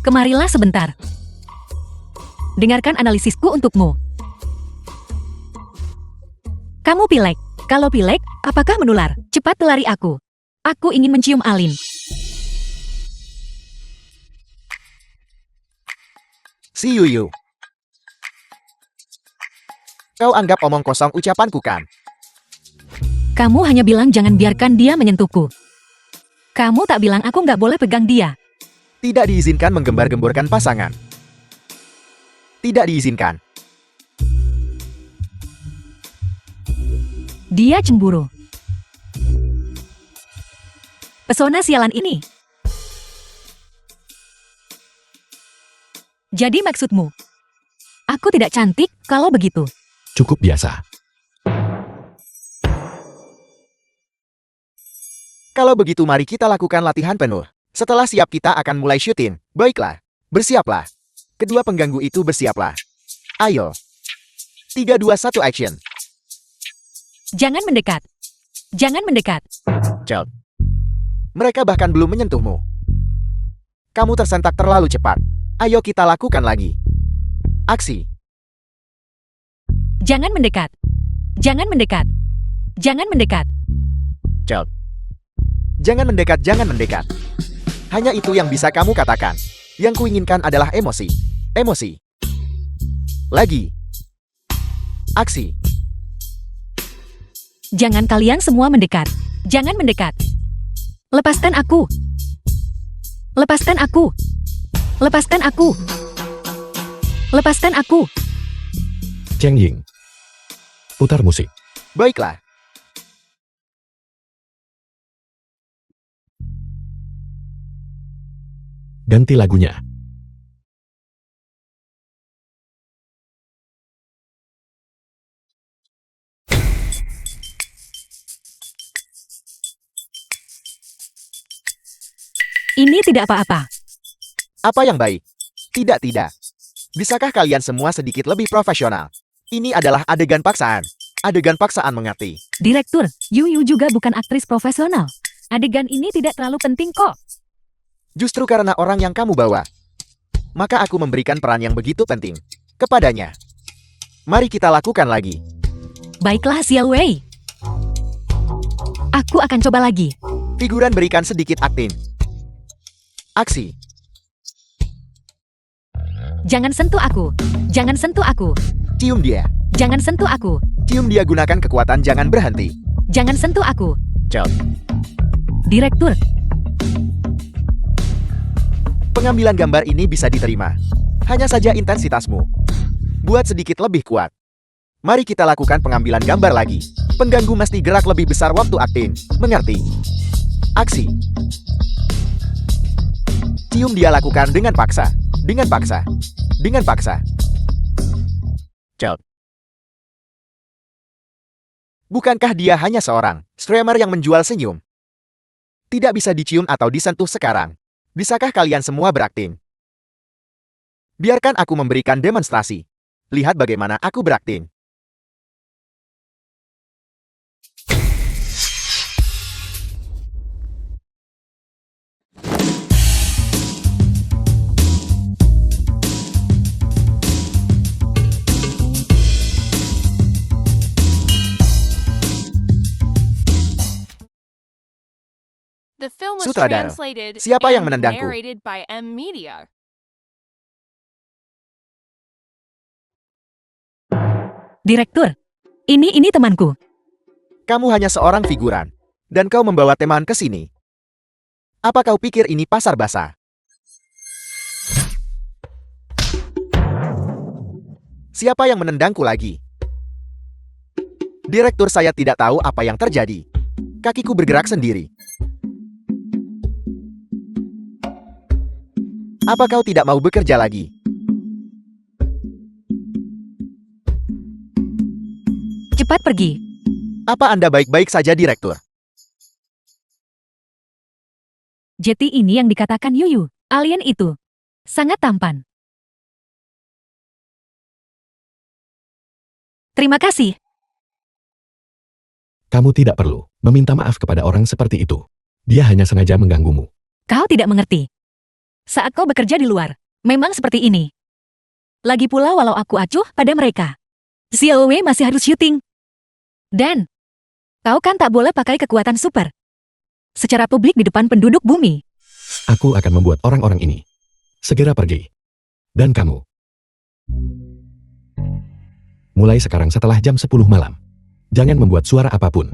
Kemarilah sebentar. Dengarkan analisisku untukmu. Kamu pilek. Kalau pilek, apakah menular? Cepat lari aku. Aku ingin mencium Alin. Si Yuyu. Kau anggap omong kosong ucapanku kan? Kamu hanya bilang jangan biarkan dia menyentuhku. Kamu tak bilang aku nggak boleh pegang dia. Tidak diizinkan menggembar-gemborkan pasangan. Tidak diizinkan. Dia cemburu. Pesona sialan ini. Jadi maksudmu, aku tidak cantik kalau begitu. Cukup biasa. Kalau begitu mari kita lakukan latihan penuh. Setelah siap kita akan mulai syuting. Baiklah. Bersiaplah. Kedua pengganggu itu bersiaplah. Ayo. 3, 2, 1 action. Jangan mendekat. Jangan mendekat. Cel. Mereka bahkan belum menyentuhmu. Kamu tersentak terlalu cepat. Ayo kita lakukan lagi. Aksi. Jangan mendekat. Jangan mendekat. Jangan mendekat. Cel. Jangan mendekat, jangan mendekat. Hanya itu yang bisa kamu katakan. Yang kuinginkan adalah emosi. Emosi. Lagi. Aksi. Jangan kalian semua mendekat. Jangan mendekat. Lepaskan aku. Lepaskan aku. Lepaskan aku. Lepaskan aku. Cheng Ying. Putar musik. Baiklah. Ganti lagunya. Ini tidak apa-apa. Apa yang baik? Tidak, tidak. Bisakah kalian semua sedikit lebih profesional? Ini adalah adegan paksaan. Adegan paksaan mengerti. Direktur, Yu juga bukan aktris profesional. Adegan ini tidak terlalu penting kok. Justru karena orang yang kamu bawa, maka aku memberikan peran yang begitu penting kepadanya. Mari kita lakukan lagi. Baiklah Xiao Wei. Aku akan coba lagi. Figuran berikan sedikit akting. Aksi. Jangan sentuh aku. Jangan sentuh aku. Cium dia. Jangan sentuh aku. Cium dia, gunakan kekuatan, jangan berhenti. Jangan sentuh aku. Cel. Direktur. Pengambilan gambar ini bisa diterima. Hanya saja intensitasmu. Buat sedikit lebih kuat. Mari kita lakukan pengambilan gambar lagi. Pengganggu mesti gerak lebih besar waktu akting. Mengerti? Aksi. Cium dia lakukan dengan paksa. Dengan paksa. Dengan paksa. Cel. Bukankah dia hanya seorang streamer yang menjual senyum? Tidak bisa dicium atau disentuh sekarang. Bisakah kalian semua berakting? Biarkan aku memberikan demonstrasi. Lihat bagaimana aku berakting. The film was Sutradara. translated Siapa yang and menendangku? narrated by M Media. Direktur, ini temanku. Kamu hanya seorang figuran. Dan kau membawa teman ke sini. Apa kau pikir ini pasar basah? Siapa yang menendangku lagi? Direktur, saya tidak tahu apa yang terjadi. Kakiku bergerak sendiri. Apa kau tidak mau bekerja lagi? Cepat pergi. Apa Anda baik-baik saja, Direktur? Jeti ini yang dikatakan Yuyu, alien itu. Sangat tampan. Terima kasih. Kamu tidak perlu meminta maaf kepada orang seperti itu. Dia hanya sengaja mengganggumu. Kau tidak mengerti. Saat kau bekerja di luar, memang seperti ini. Lagi pula walau aku acuh pada mereka, Xiaowei masih harus syuting. Dan, kau kan tak boleh pakai kekuatan super. Secara publik di depan penduduk bumi. Aku akan membuat orang-orang ini segera pergi. Dan kamu. Mulai sekarang setelah jam 10 malam. Jangan membuat suara apapun.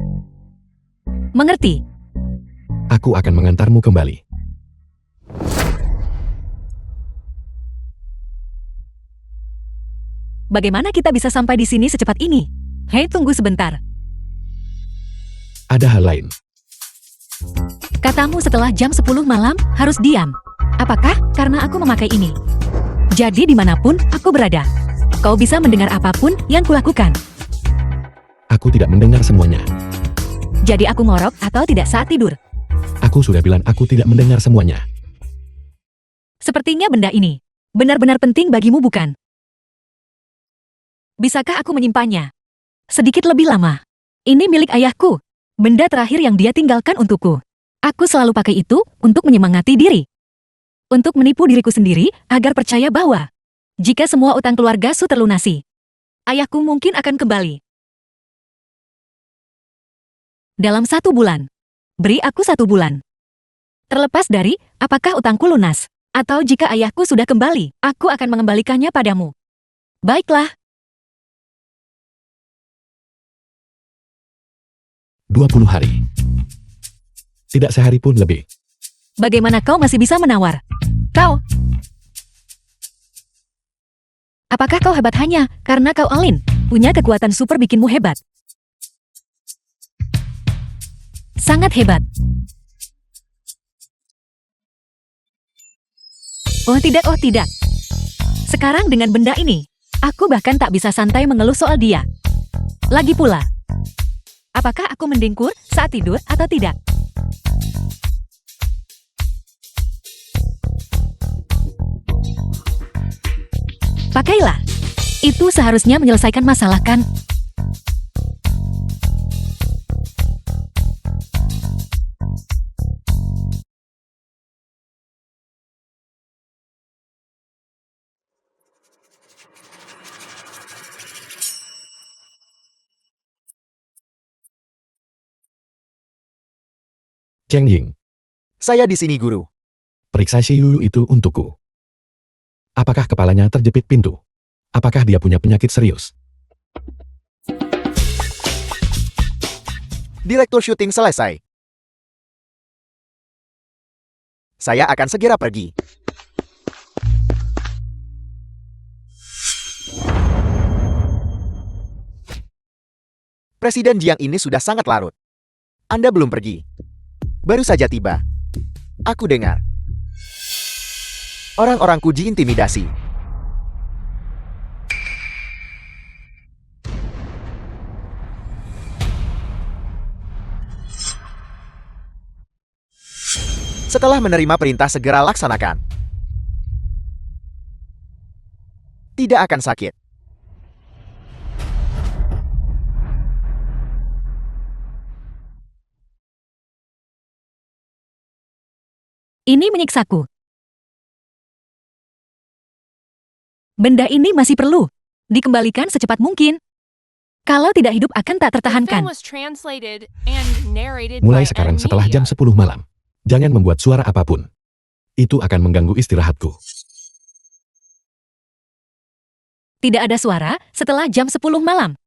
Mengerti? Aku akan mengantarmu kembali. Bagaimana kita bisa sampai di sini secepat ini? Hei, tunggu sebentar. Ada hal lain. Katamu setelah jam 10 malam harus diam. Apakah karena aku memakai ini? Jadi dimanapun aku berada, kau bisa mendengar apapun yang kulakukan. Aku tidak mendengar semuanya. Jadi aku ngorok atau tidak saat tidur. Aku sudah bilang aku tidak mendengar semuanya. Sepertinya benda ini benar-benar penting bagimu, bukan? Bisakah aku menyimpannya? Sedikit lebih lama. Ini milik ayahku. Benda terakhir yang dia tinggalkan untukku. Aku selalu pakai itu untuk menyemangati diri. Untuk menipu diriku sendiri agar percaya bahwa jika semua utang keluarga Su terlunasi, ayahku mungkin akan kembali. Dalam 1 bulan. Beri aku 1 bulan. Terlepas dari apakah utangku lunas, atau jika ayahku sudah kembali, aku akan mengembalikannya padamu. Baiklah. 20 hari. Tidak sehari pun lebih. Bagaimana kau masih bisa menawar? Kau? Apakah kau hebat hanya karena kau alin? Punya kekuatan super bikinmu hebat. Sangat hebat. Oh tidak, oh tidak. Sekarang dengan benda ini, aku bahkan tak bisa santai mengeluh soal dia. Lagi pula, apakah aku mendengkur saat tidur atau tidak? Pakailah. Itu seharusnya menyelesaikan masalah, kan? Cheng Ying, Saya di sini, Guru. periksa si Yuyu itu untukku. Apakah kepalanya terjepit pintu? Apakah dia punya penyakit serius? Direktur syuting selesai. Saya akan segera pergi. Presiden Jiang ini sudah sangat larut. Anda belum pergi. Baru saja tiba. Aku dengar. Orang-orangku diintimidasi. Setelah menerima perintah segera laksanakan. Tidak akan sakit. Ini menyiksaku. Benda ini masih perlu dikembalikan secepat mungkin. Kalau tidak hidup akan tak The film tertahankan. was translated and narrated Mulai by sekarang M setelah Media. jam 10 malam. Jangan membuat suara apapun. Itu akan mengganggu istirahatku. Tidak ada suara setelah jam 10 malam.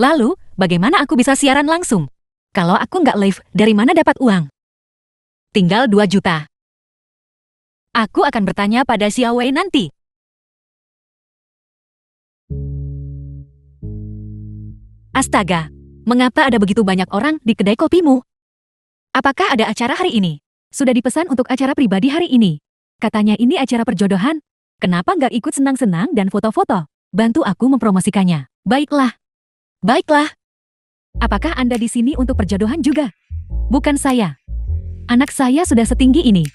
Lalu, bagaimana aku bisa siaran langsung? Kalau aku nggak live, dari mana dapat uang? Tinggal 2 juta. Aku akan bertanya pada Xiao Wei nanti. Astaga, mengapa ada begitu banyak orang di kedai kopimu? Apakah ada acara hari ini? Sudah dipesan untuk acara pribadi hari ini. Katanya ini acara perjodohan. Kenapa nggak ikut senang-senang dan foto-foto? Bantu aku mempromosikannya. Baiklah. Baiklah. Apakah Anda di sini untuk perjodohan juga? Bukan saya. Anak saya sudah setinggi ini.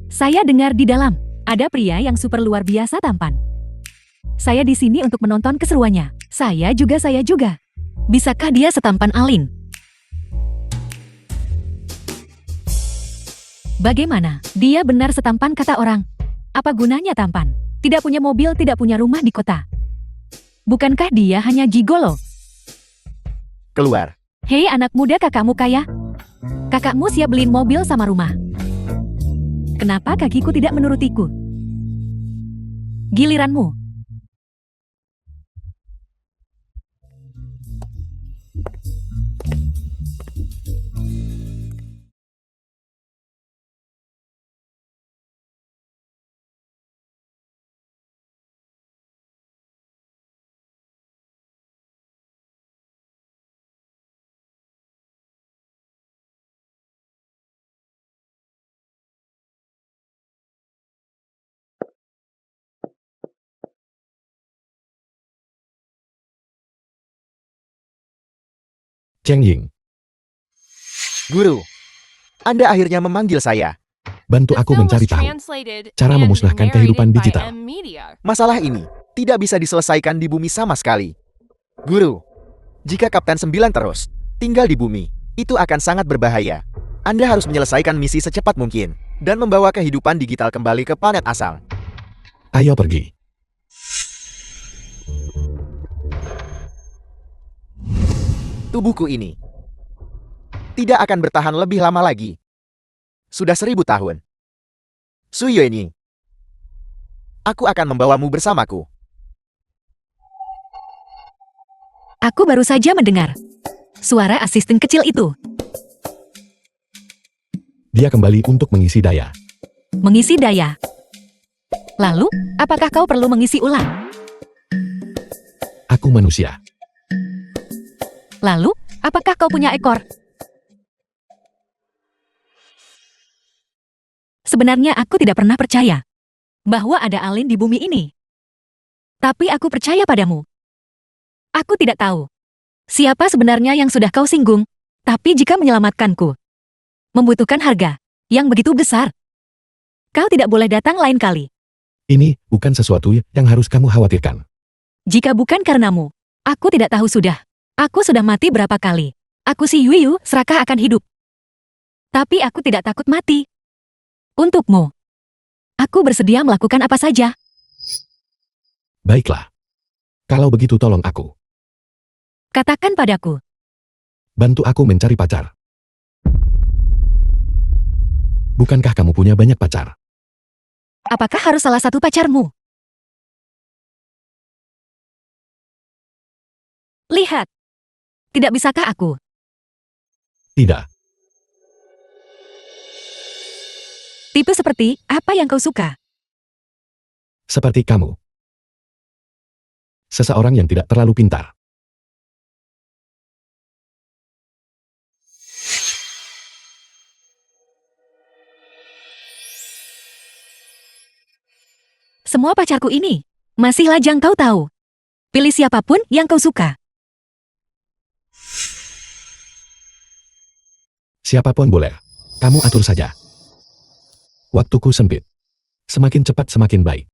Saya dengar di dalam, ada pria yang super luar biasa tampan. Saya di sini untuk menonton keseruannya. Saya juga. Bisakah dia setampan Alin? Bagaimana? Dia benar setampan kata orang. Apa gunanya tampan? Tidak punya mobil, tidak punya rumah di kota. Bukankah dia hanya gigolo? Keluar. Hei anak muda, kakakmu kaya? Kakakmu siap beliin mobil sama rumah. Kenapa kakiku tidak menurutiku? Giliranmu. Cheng Ying, Guru. Anda akhirnya memanggil saya. bantu The aku film was mencari tahu translated cara and memusnahkan narrated kehidupan by digital. M Media. Masalah ini tidak bisa diselesaikan di bumi sama sekali. Guru, jika Kapten 9 terus tinggal di bumi, itu akan sangat berbahaya. Anda harus menyelesaikan misi secepat mungkin dan membawa kehidupan digital kembali ke planet asal. Ayo pergi. Tubuhku ini tidak akan bertahan lebih lama lagi. Sudah 1000 tahun. Su Yuanying, aku akan membawamu bersamaku. Aku baru saja mendengar suara asisten kecil itu. Dia kembali untuk mengisi daya. Mengisi daya. Lalu, apakah kau perlu mengisi ulang? Aku manusia. Lalu, apakah kau punya ekor? Sebenarnya aku tidak pernah percaya bahwa ada alien di bumi ini. Tapi aku percaya padamu. Aku tidak tahu siapa sebenarnya yang sudah kau singgung, tapi jika menyelamatkanku membutuhkan harga yang begitu besar, kau tidak boleh datang lain kali. Ini bukan sesuatu yang harus kamu khawatirkan. Jika bukan karenamu, aku tidak tahu sudah. Aku sudah mati berapa kali. Aku si Yuyu serakah akan hidup. Tapi aku tidak takut mati. Untukmu, aku bersedia melakukan apa saja. Baiklah. Kalau begitu tolong aku. Katakan padaku, Bantu aku mencari pacar. Bukankah kamu punya banyak pacar? apakah harus salah satu pacarmu? Lihat. Tidak bisakah aku? Tidak. Tipe seperti apa yang kau suka? Seperti kamu. Seseorang yang tidak terlalu pintar. Semua pacarku ini masih lajang, kau tahu. Pilih siapapun yang kau suka. Siapapun boleh. Kamu atur saja. Waktuku sempit. Semakin cepat semakin baik.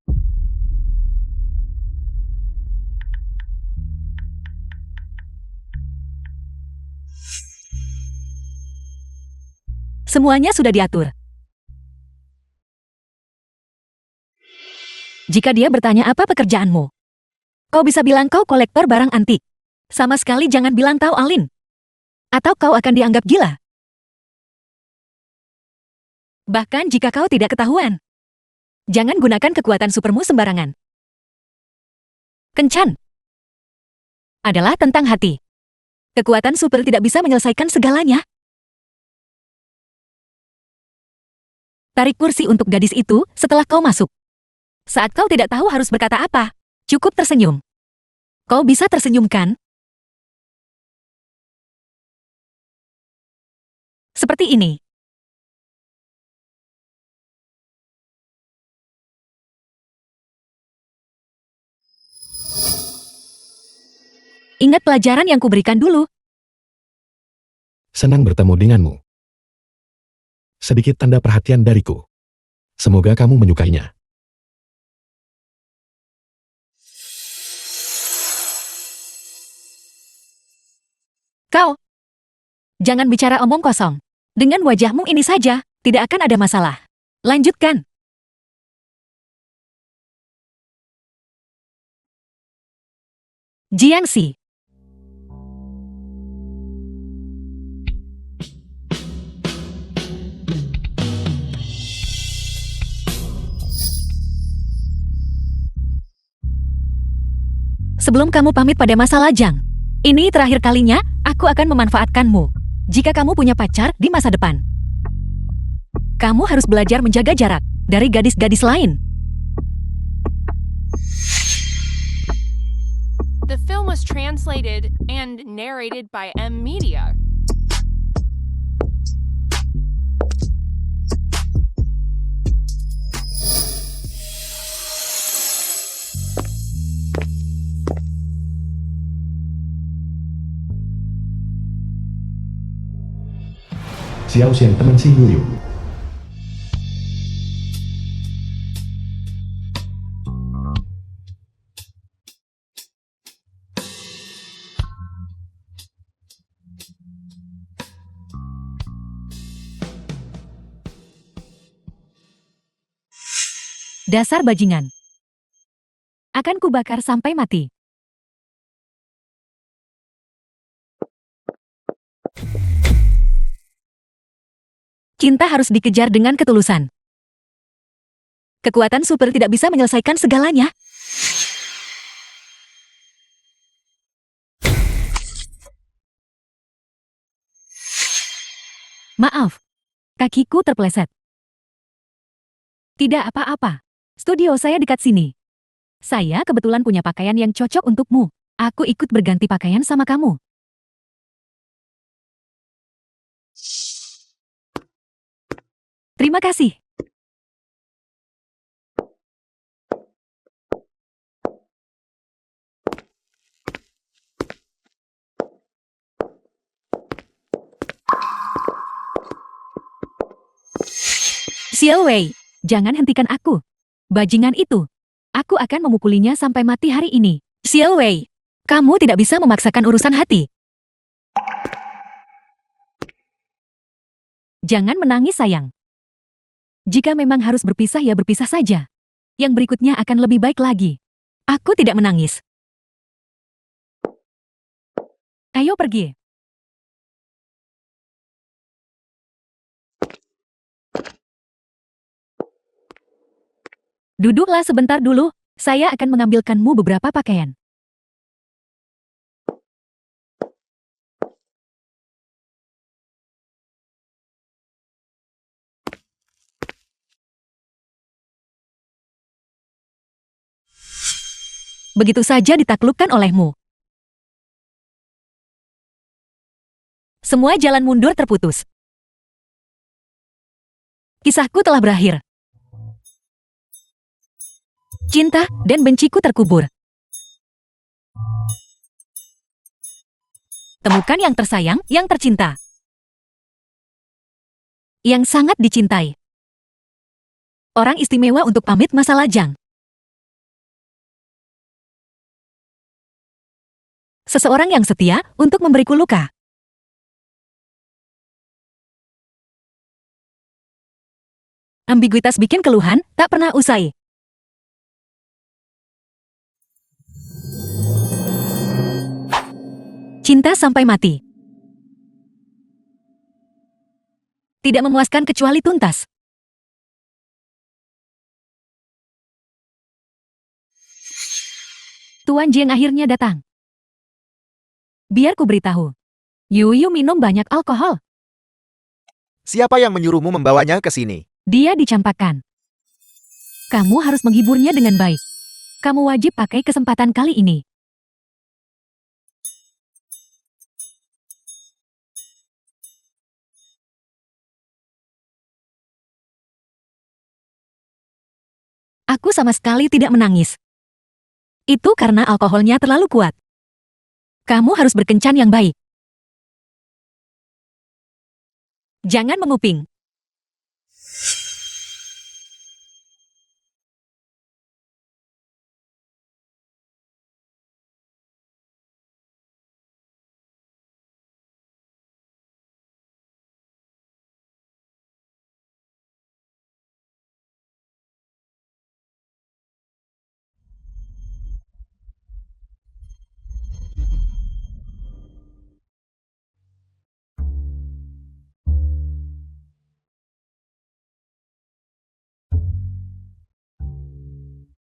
Semuanya sudah diatur. Jika dia bertanya apa pekerjaanmu, kau bisa bilang kau kolektor barang antik. Sama sekali jangan bilang tahu Alin. Atau kau akan dianggap gila. Bahkan jika kau tidak ketahuan. Jangan gunakan kekuatan supermu sembarangan. Kencan adalah tentang hati. Kekuatan super tidak bisa menyelesaikan segalanya. Tarik kursi untuk gadis itu setelah kau masuk. Saat kau tidak tahu harus berkata apa, cukup tersenyum. Kau bisa tersenyum kan? Seperti ini. Ingat pelajaran yang kuberikan dulu. Senang bertemu denganmu. Sedikit tanda perhatian dariku. Semoga kamu menyukainya. Kau, jangan bicara omong kosong. Dengan wajahmu ini saja, tidak akan ada masalah. Lanjutkan. Jiangxi. Sebelum kamu pamit pada masa lajang, ini terakhir kalinya aku akan memanfaatkanmu. Jika kamu punya pacar di masa depan, kamu harus belajar menjaga jarak dari gadis-gadis lain. The film was translated and narrated by M Media. Xiao Xian teman si Yuyu. Dasar bajingan. Akan kubakar sampai mati. Cinta harus dikejar dengan ketulusan. Kekuatan super tidak bisa menyelesaikan segalanya. Maaf, kakiku terpeleset. Tidak apa-apa. Studio saya dekat sini. Saya kebetulan punya pakaian yang cocok untukmu. Aku ikut berganti pakaian sama kamu. Terima kasih. Xiao Wei, jangan hentikan aku. Bajingan itu. Aku akan memukulinya sampai mati hari ini. Xiao Wei, kamu tidak bisa memaksakan urusan hati. Jangan menangis sayang. Jika memang harus berpisah ya berpisah saja. Yang berikutnya akan lebih baik lagi. Aku tidak menangis. Ayo pergi. Duduklah sebentar dulu, saya akan mengambilkanmu beberapa pakaian. Begitu saja ditaklukkan olehmu. Semua jalan mundur terputus. Kisahku telah berakhir. Cinta dan benciku terkubur. Temukan yang tersayang, yang tercinta. Yang sangat dicintai. Orang istimewa untuk pamit masa lajang. Seseorang yang setia untuk memberiku luka. Ambiguitas bikin keluhan tak pernah usai. Cinta sampai mati. Tidak memuaskan kecuali tuntas. Tuan Jiang akhirnya datang. Biar ku beritahu. Yuyu minum banyak alkohol. Siapa yang menyuruhmu membawanya ke sini? Dia dicampakkan. Kamu harus menghiburnya dengan baik. Kamu wajib pakai kesempatan kali ini. Aku sama sekali tidak menangis. Itu karena alkoholnya terlalu kuat. Kamu harus berkencan yang baik. Jangan menguping.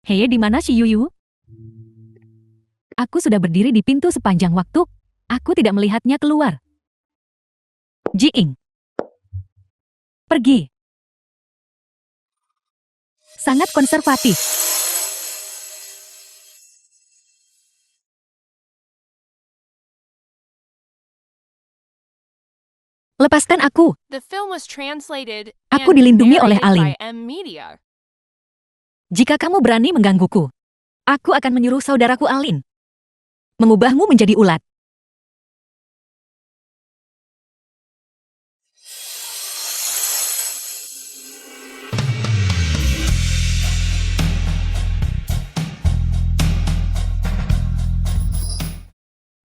Hei, di mana si Yuyu? Aku sudah berdiri di pintu sepanjang waktu. Aku tidak melihatnya keluar. Jiing. Pergi. Sangat konservatif. Lepaskan aku. The film was translated Aku and dilindungi oleh narrated by Alin. M Media. Jika kamu berani menggangguku, aku akan menyuruh saudaraku Alin mengubahmu menjadi ulat.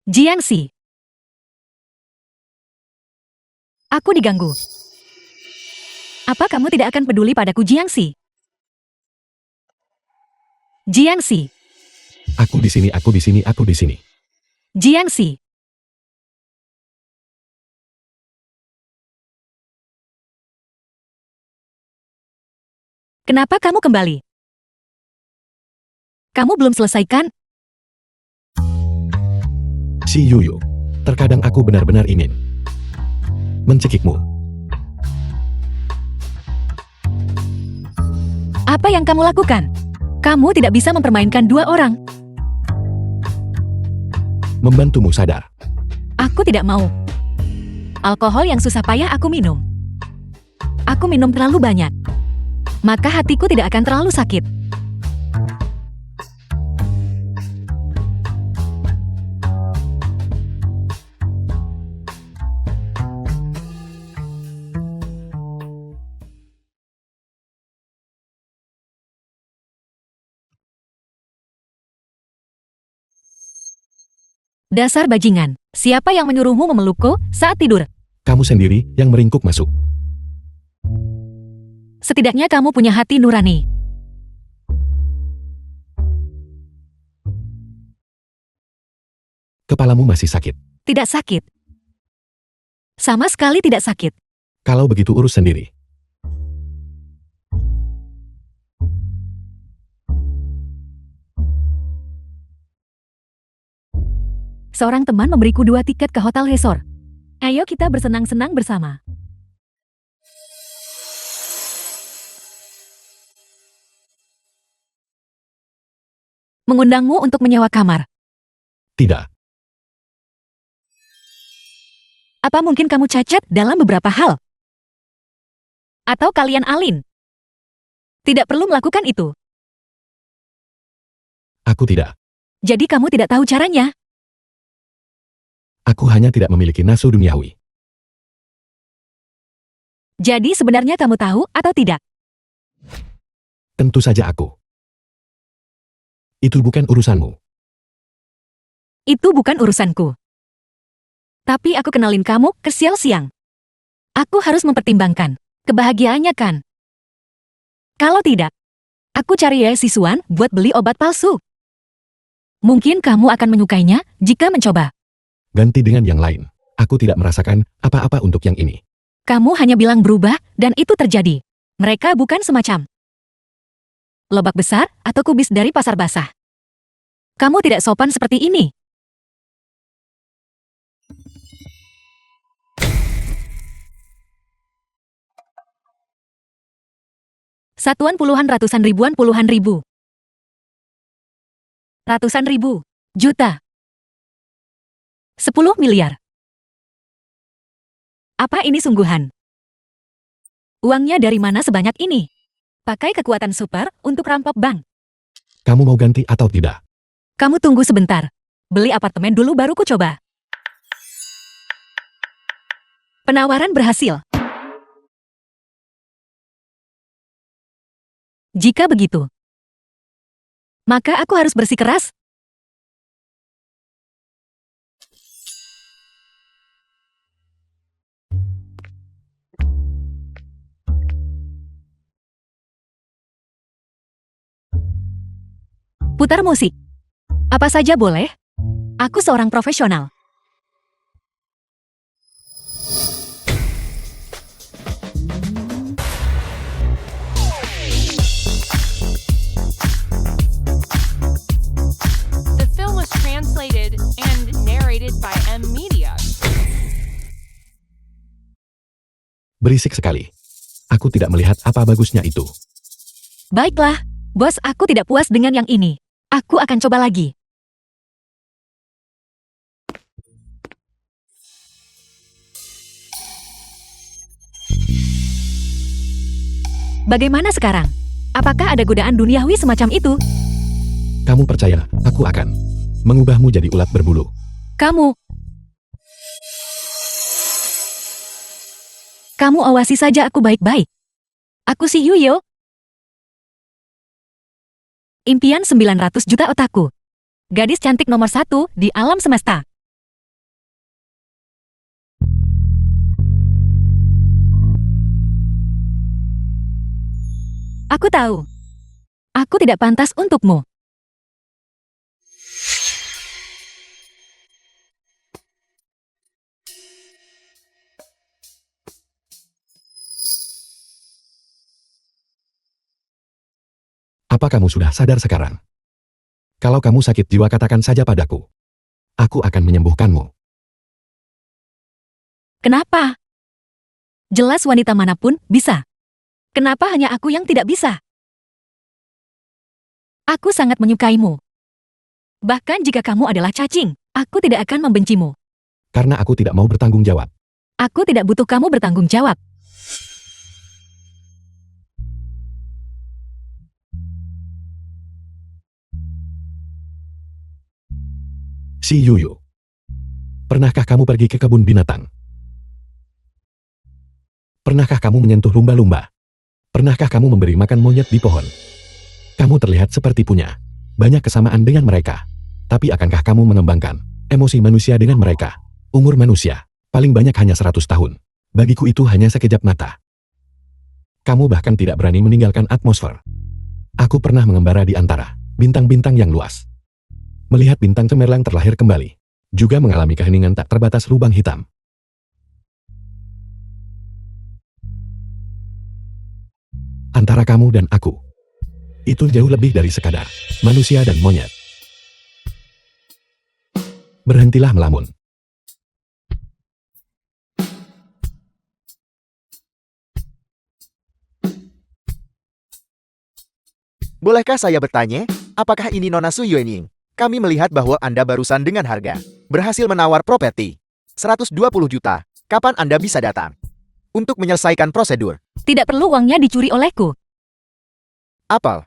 Jiangxi. Aku diganggu. Apa kamu tidak akan peduli padaku, Jiangxi? Jiangxi. Aku di sini, aku di sini, aku di sini. Jiangxi. Kenapa kamu kembali? Kamu belum selesaikan? Si Yuyu. Terkadang aku benar-benar ingin mencekikmu. Apa yang kamu lakukan? Kamu tidak bisa mempermainkan dua orang. Membantumu sadar. Aku tidak mau. Alkohol yang susah payah aku minum. Aku minum terlalu banyak. Maka hatiku tidak akan terlalu sakit. Dasar bajingan, siapa yang menyuruhmu memelukku saat tidur? Kamu sendiri yang meringkuk masuk. Setidaknya kamu punya hati nurani. Kepalamu masih sakit. Tidak sakit. Sama sekali tidak sakit. Kalau begitu urus sendiri. Seorang teman memberiku 2 tiket ke hotel resort. Ayo kita bersenang-senang bersama. Mengundangmu untuk menyewa kamar. Tidak. Apa mungkin kamu cacat dalam beberapa hal? Atau kalian Alin? Tidak perlu melakukan itu. Aku tidak. Jadi kamu tidak tahu caranya? Aku hanya tidak memiliki nafsu duniawi. Jadi sebenarnya kamu tahu atau tidak? Tentu saja aku. Itu bukan urusanmu. Itu bukan urusanku. Tapi aku kenalin kamu ke siang. Aku harus mempertimbangkan kebahagiaannya kan? Kalau tidak, aku cari Ye Sisuan buat beli obat palsu. Mungkin kamu akan menyukainya jika mencoba. Ganti dengan yang lain. Aku tidak merasakan apa-apa untuk yang ini. Kamu hanya bilang berubah dan itu terjadi. Mereka bukan semacam lobak besar atau kubis dari pasar basah. Kamu tidak sopan seperti ini. Satuan puluhan ratusan ribuan puluhan ribu. Ratusan ribu. Juta. 10 miliar. Apa ini sungguhan? Uangnya dari mana sebanyak ini? Pakai kekuatan super untuk rampok bank. Kamu mau ganti atau tidak? Kamu tunggu sebentar. Beli apartemen dulu baru ku coba. Penawaran berhasil. Jika begitu, maka aku harus bersikeras. Putar musik. Apa saja boleh. Aku seorang profesional. The film was translated and narrated by M Media. Berisik sekali. Aku tidak melihat apa bagusnya itu. Baiklah, bos, aku tidak puas dengan yang ini. Aku akan coba lagi. Bagaimana sekarang? Apakah ada godaan duniawi semacam itu? Kamu percaya, aku akan mengubahmu jadi ulat berbulu. Kamu awasi saja aku baik-baik. Aku si Yuyo. Impian 900 juta otakku. Gadis cantik nomor 1 di alam semesta. Aku tahu. Aku tidak pantas untukmu. Apa kamu sudah sadar sekarang? Kalau kamu sakit jiwa katakan saja padaku. Aku akan menyembuhkanmu. Kenapa? Jelas wanita manapun bisa. Kenapa hanya aku yang tidak bisa? Aku sangat menyukaimu. Bahkan jika kamu adalah cacing, aku tidak akan membencimu. Karena aku tidak mau bertanggung jawab. Aku tidak butuh kamu bertanggung jawab. Si Yuyu. Pernahkah kamu pergi ke kebun binatang? Pernahkah kamu menyentuh lumba-lumba? Pernahkah kamu memberi makan monyet di pohon? Kamu terlihat seperti punya banyak kesamaan dengan mereka. Tapi akankah kamu mengembangkan emosi manusia dengan mereka? Umur manusia paling banyak hanya 100 tahun. Bagiku itu hanya sekejap mata. Kamu bahkan tidak berani meninggalkan atmosfer. Aku pernah mengembara di antara bintang-bintang yang luas. Melihat bintang cemerlang terlahir kembali. Juga mengalami keheningan tak terbatas lubang hitam. Antara kamu dan aku. Itu jauh lebih dari sekadar manusia dan monyet. Berhentilah melamun. Bolehkah saya bertanya, apakah ini Nona Su Yuening? Kami melihat bahwa Anda barusan dengan harga berhasil menawar properti 120 juta. Kapan Anda bisa datang untuk menyelesaikan prosedur? Tidak perlu uangnya dicuri olehku. Apel.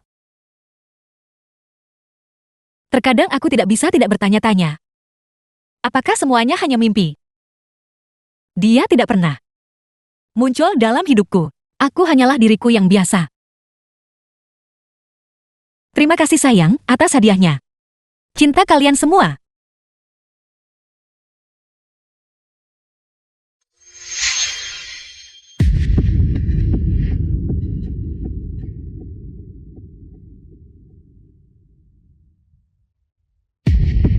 Terkadang aku tidak bisa tidak bertanya-tanya. Apakah semuanya hanya mimpi? Dia tidak pernah muncul dalam hidupku. Aku hanyalah diriku yang biasa. Terima kasih sayang atas hadiahnya. Cinta kalian semua.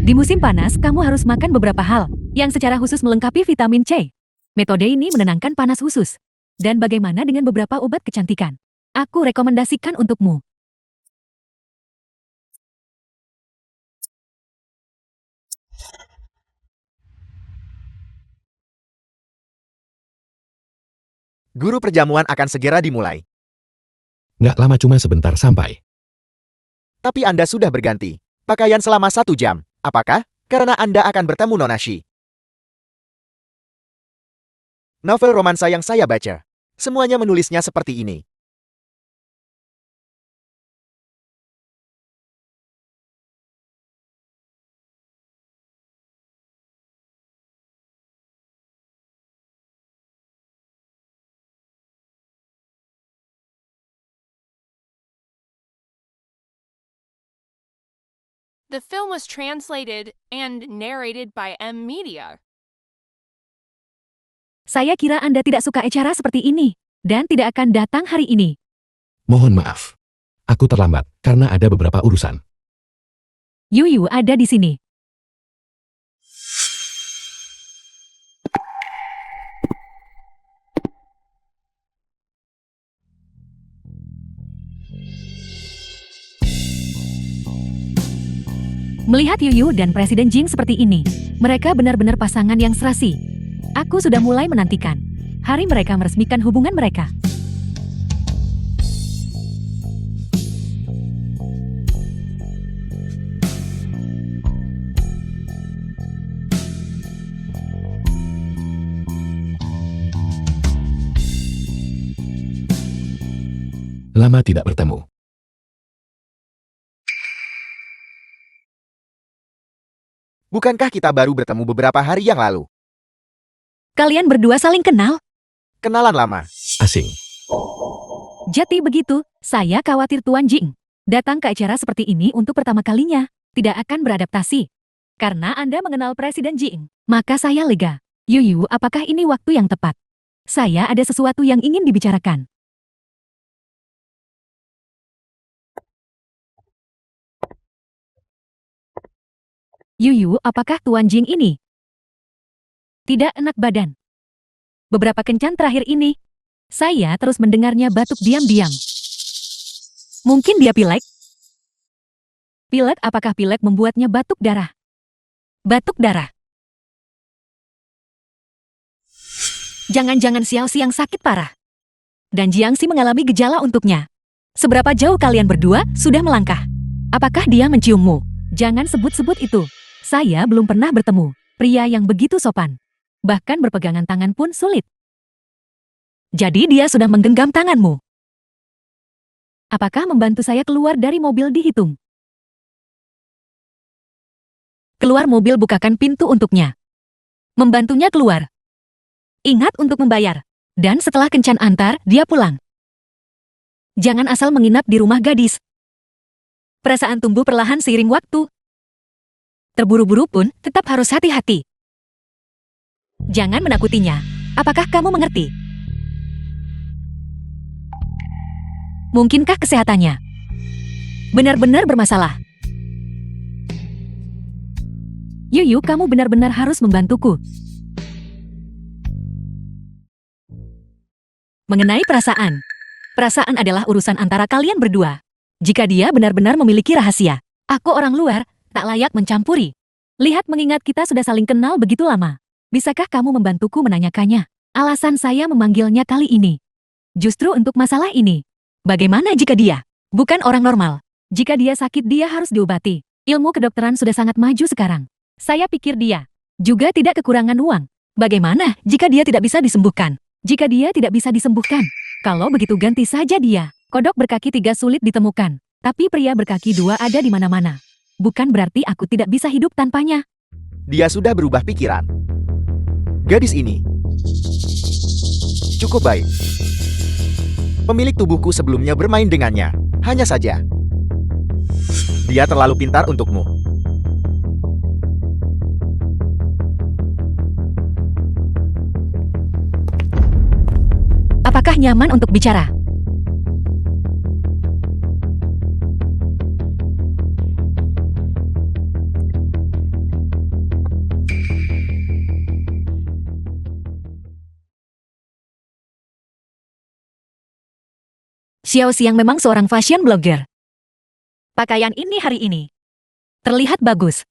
Di musim panas, kamu harus makan beberapa hal yang secara khusus melengkapi vitamin C. Metode ini menenangkan panas khusus. Dan bagaimana dengan beberapa obat kecantikan? Aku rekomendasikan untukmu. Guru perjamuan akan segera dimulai. Nggak lama, cuma sebentar sampai. Tapi Anda sudah berganti pakaian selama 1 jam. Apakah? Karena Anda akan bertemu Nona Shi. Novel romansa yang saya baca. Semuanya menulisnya seperti ini. The film was translated and narrated by M Media. Saya kira Anda tidak suka acara seperti ini dan tidak akan datang hari ini. Mohon maaf. Aku terlambat karena ada beberapa urusan. Yuyu ada di sini. Melihat Yuyu dan Presiden Jing seperti ini, mereka benar-benar pasangan yang serasi. Aku sudah mulai menantikan hari mereka meresmikan hubungan mereka. Lama tidak bertemu. Bukankah kita baru bertemu beberapa hari yang lalu? Kalian berdua saling kenal? Kenalan lama. Asing. Jadi begitu, saya khawatir Tuan Jing datang ke acara seperti ini untuk pertama kalinya, tidak akan beradaptasi. Karena Anda mengenal Presiden Jing, maka saya lega. Yuyu, apakah ini waktu yang tepat? Saya ada sesuatu yang ingin dibicarakan. Yuyu, apakah Tuan Jing ini tidak enak badan? Beberapa kencan terakhir ini, saya terus mendengarnya batuk diam-diam. Mungkin dia pilek? Pilek, apakah pilek membuatnya batuk darah? Batuk darah. Jangan-jangan Xiaoxi yang sakit parah. Dan Jiangxi mengalami gejala untuknya. Seberapa jauh kalian berdua sudah melangkah? Apakah dia menciummu? Jangan sebut-sebut itu. Saya belum pernah bertemu pria yang begitu sopan. Bahkan berpegangan tangan pun sulit. Jadi dia sudah menggenggam tanganmu. Apakah membantu saya keluar dari mobil dihitung? Keluar mobil, bukakan pintu untuknya. Membantunya keluar. Ingat untuk membayar. Dan setelah kencan antar, dia pulang. Jangan asal menginap di rumah gadis. Perasaan tumbuh perlahan seiring waktu. Terburu-buru pun tetap harus hati-hati. Jangan menakutinya. Apakah kamu mengerti? Mungkinkah kesehatannya benar-benar bermasalah? Yuyu, kamu benar-benar harus membantuku. Mengenai perasaan. Perasaan adalah urusan antara kalian berdua. Jika dia benar-benar memiliki rahasia, aku orang luar, tak layak mencampuri. Lihat, mengingat kita sudah saling kenal begitu lama. Bisakah kamu membantuku menanyakannya? Alasan saya memanggilnya kali ini justru untuk masalah ini. Bagaimana jika dia bukan orang normal? Jika dia sakit, dia harus diobati. Ilmu kedokteran sudah sangat maju sekarang. Saya pikir dia juga tidak kekurangan uang. Bagaimana jika dia tidak bisa disembuhkan? Jika dia tidak bisa disembuhkan, kalau begitu ganti saja dia. Kodok berkaki 3 sulit ditemukan, tapi pria berkaki 2 ada di mana-mana. bukan berarti aku tidak bisa hidup tanpanya. Dia sudah berubah pikiran. Gadis ini cukup baik. Pemilik tubuhku sebelumnya bermain dengannya. Hanya saja, dia terlalu pintar untukmu. Apakah nyaman untuk bicara? Xiao Xiang memang seorang fashion blogger. Pakaian ini hari ini terlihat bagus.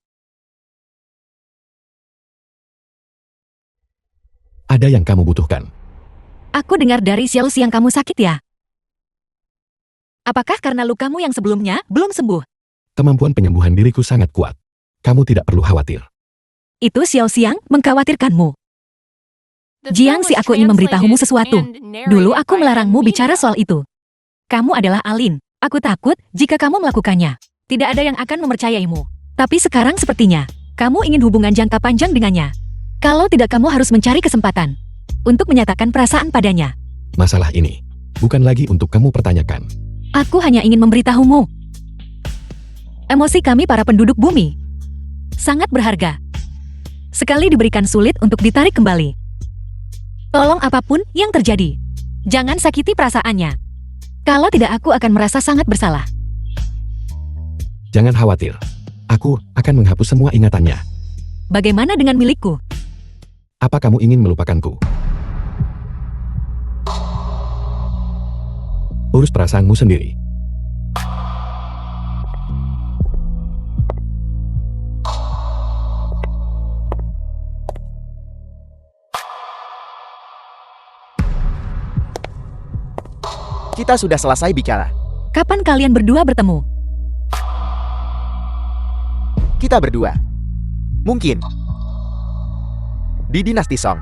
Ada yang kamu butuhkan. Aku dengar dari Xiao Xiang kamu sakit ya? Apakah karena lukamu yang sebelumnya belum sembuh? Kemampuan penyembuhan diriku sangat kuat. Kamu tidak perlu khawatir. Itu Xiao Xiang mengkhawatirkanmu. The Jiang film si was aku ingin memberitahumu translated sesuatu. and narrated Dulu aku by melarangmu M bicara Media. soal itu. Kamu adalah Alin. Aku takut jika kamu melakukannya. Tidak ada yang akan mempercayaimu. Tapi sekarang sepertinya, kamu ingin hubungan jangka panjang dengannya. Kalau tidak kamu harus mencari kesempatan untuk menyatakan perasaan padanya. Masalah ini bukan lagi untuk kamu pertanyakan. Aku hanya ingin memberitahumu. Emosi kami para penduduk bumi sangat berharga. Sekali diberikan sulit untuk ditarik kembali. Tolong apapun yang terjadi, jangan sakiti perasaannya. Kalau tidak aku akan merasa sangat bersalah. Jangan khawatir. Aku akan menghapus semua ingatannya. Bagaimana dengan milikku? Apa kamu ingin melupakanku? Urus perasaanmu sendiri. Kita sudah selesai bicara. Kapan kalian berdua bertemu? Kita berdua. Mungkin. Di Dinasti Song.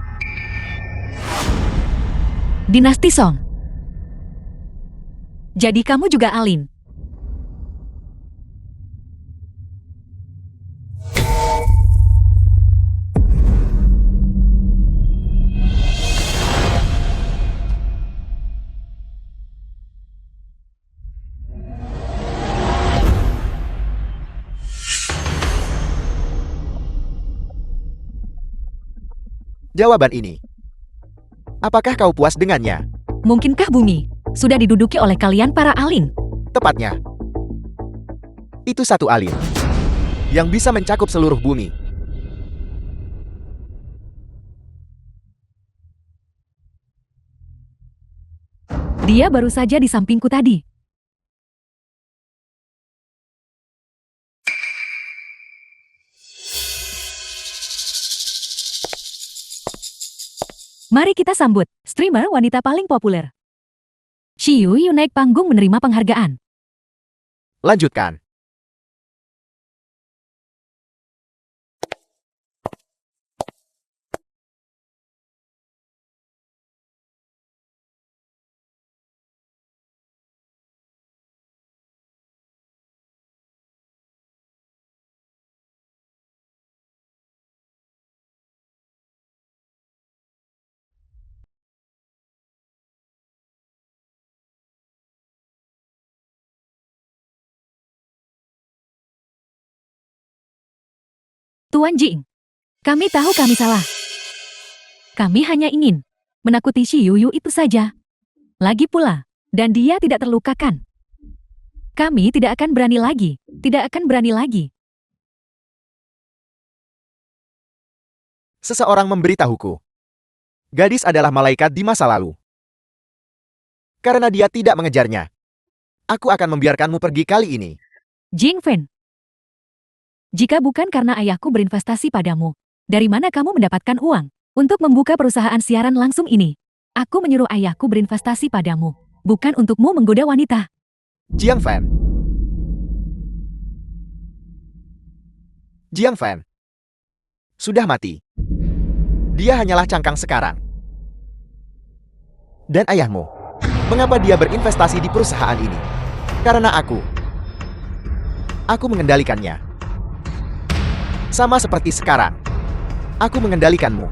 Dinasti Song. Jadi kamu juga Alin. Jawaban ini. Apakah kau puas dengannya? Mungkinkah bumi sudah diduduki oleh kalian para Alin? Tepatnya. Itu satu alin yang bisa mencakup seluruh bumi. Dia baru saja di sampingku tadi. Mari kita sambut streamer wanita paling populer. Xiu Yu naik panggung menerima penghargaan. Lanjutkan. Tuan Jing, kami tahu kami salah. Kami hanya ingin menakuti Xiu Yu itu saja. Lagi pula, dan dia tidak terlukakan. Kami tidak akan berani lagi, tidak akan berani lagi. Seseorang memberitahuku. Gadis adalah malaikat di masa lalu. Karena dia tidak mengejarnya, aku akan membiarkanmu pergi kali ini. Jing Fen, jika bukan karena ayahku berinvestasi padamu, dari mana kamu mendapatkan uang untuk membuka perusahaan siaran langsung ini? Aku menyuruh ayahku berinvestasi padamu, bukan untukmu menggoda wanita. Jiang Fan. Jiang Fan. Sudah mati. Dia hanyalah cangkang sekarang. Dan ayahmu. Mengapa dia berinvestasi di perusahaan ini? Karena aku mengendalikannya. Sama seperti sekarang. Aku mengendalikanmu.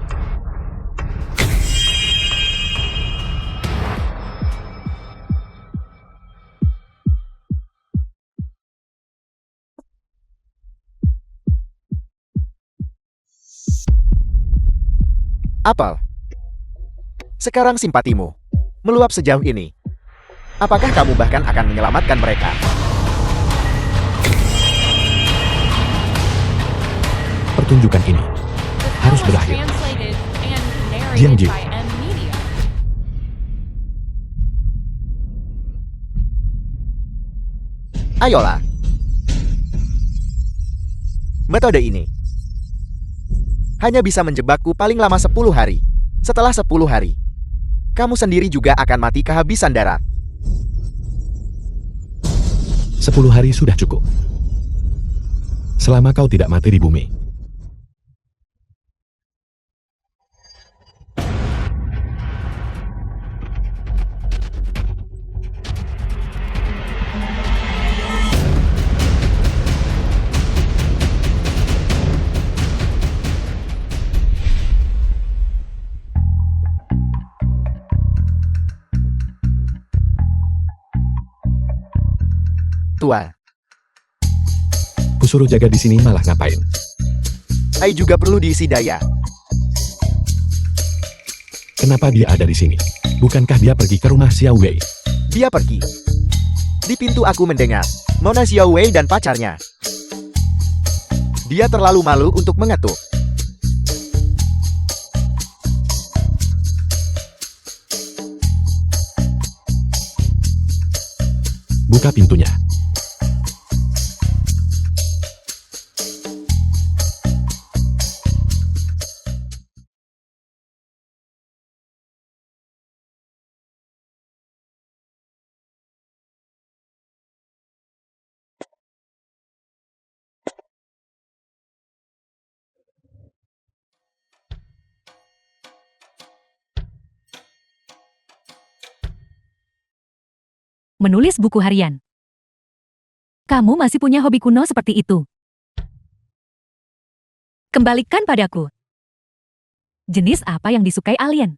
Apel. Sekarang simpatimu meluap sejauh ini. Apakah kamu bahkan akan menyelamatkan mereka? Pertunjukan ini The film harus was berakhir. translated and Jiangji. narrated by M Media. Ayolah. Metode ini hanya bisa menjebakku paling lama 10 hari. Setelah 10 hari, kamu sendiri juga akan mati kehabisan darah. 10 hari sudah cukup. Selama kau tidak mati di bumi. Tua, Kusuruh jaga di sini malah ngapain? Ai juga perlu diisi daya. Kenapa dia ada di sini? Bukankah dia pergi ke rumah Xiao Wei? Dia pergi. Di pintu aku mendengar Nona Xiao Wei dan pacarnya. Dia terlalu malu untuk mengetuk. Buka pintunya. Menulis buku harian. Kamu masih punya hobi kuno seperti itu. Kembalikan padaku. Jenis apa yang disukai alien?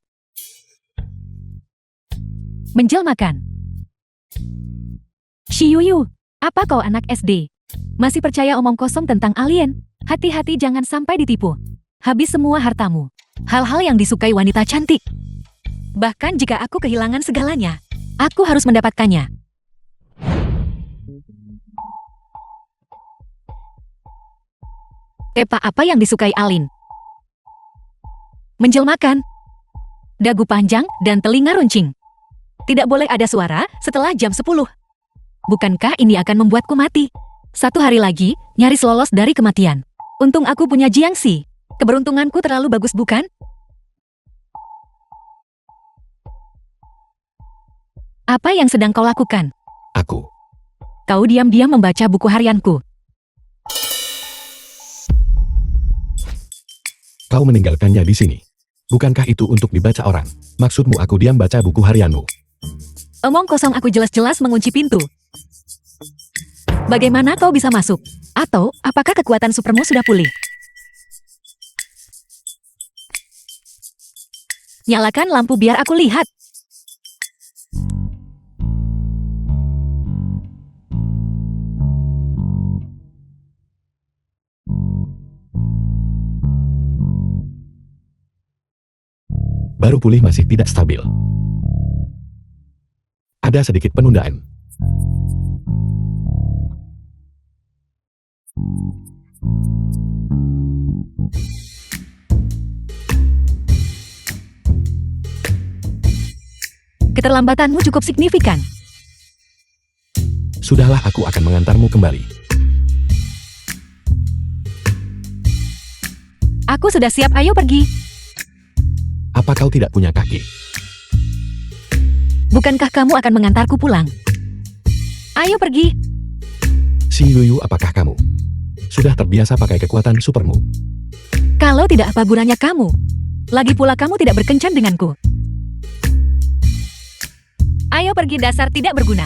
Menjelmakan. Shiyuyu, apa kau anak SD? Masih percaya omong kosong tentang alien? Hati-hati jangan sampai ditipu. Habis semua hartamu. Hal-hal yang disukai wanita cantik. Bahkan jika aku kehilangan segalanya, aku harus mendapatkannya. Apa yang disukai Alin? Menjelmakan. Dagu panjang dan telinga runcing. Tidak boleh ada suara setelah jam 10. Bukankah ini akan membuatku mati? 1 hari lagi, nyaris lolos dari kematian. Untung aku punya Jiangxi. Keberuntunganku terlalu bagus bukan? Apa yang sedang kau lakukan? Aku. Kau diam-diam membaca buku harianku. Kau meninggalkannya di sini. Bukankah itu untuk dibaca orang? Maksudmu aku diam baca buku harianmu? Omong kosong, aku jelas-jelas mengunci pintu. Bagaimana kau bisa masuk? Atau, apakah kekuatan supermu sudah pulih? Nyalakan lampu biar aku lihat. Baru pulih masih tidak stabil. Ada sedikit penundaan. Keterlambatanmu cukup signifikan. Sudahlah, aku akan mengantarmu kembali. Aku sudah siap, ayo pergi. Apa kau tidak punya kaki? Bukankah kamu akan mengantarku pulang? Ayo pergi. Si Yuyu, apakah kamu sudah terbiasa pakai kekuatan supermu? Kalau tidak, apa gunanya kamu? Lagi pula kamu tidak berkencan denganku. Ayo pergi, dasar tidak berguna.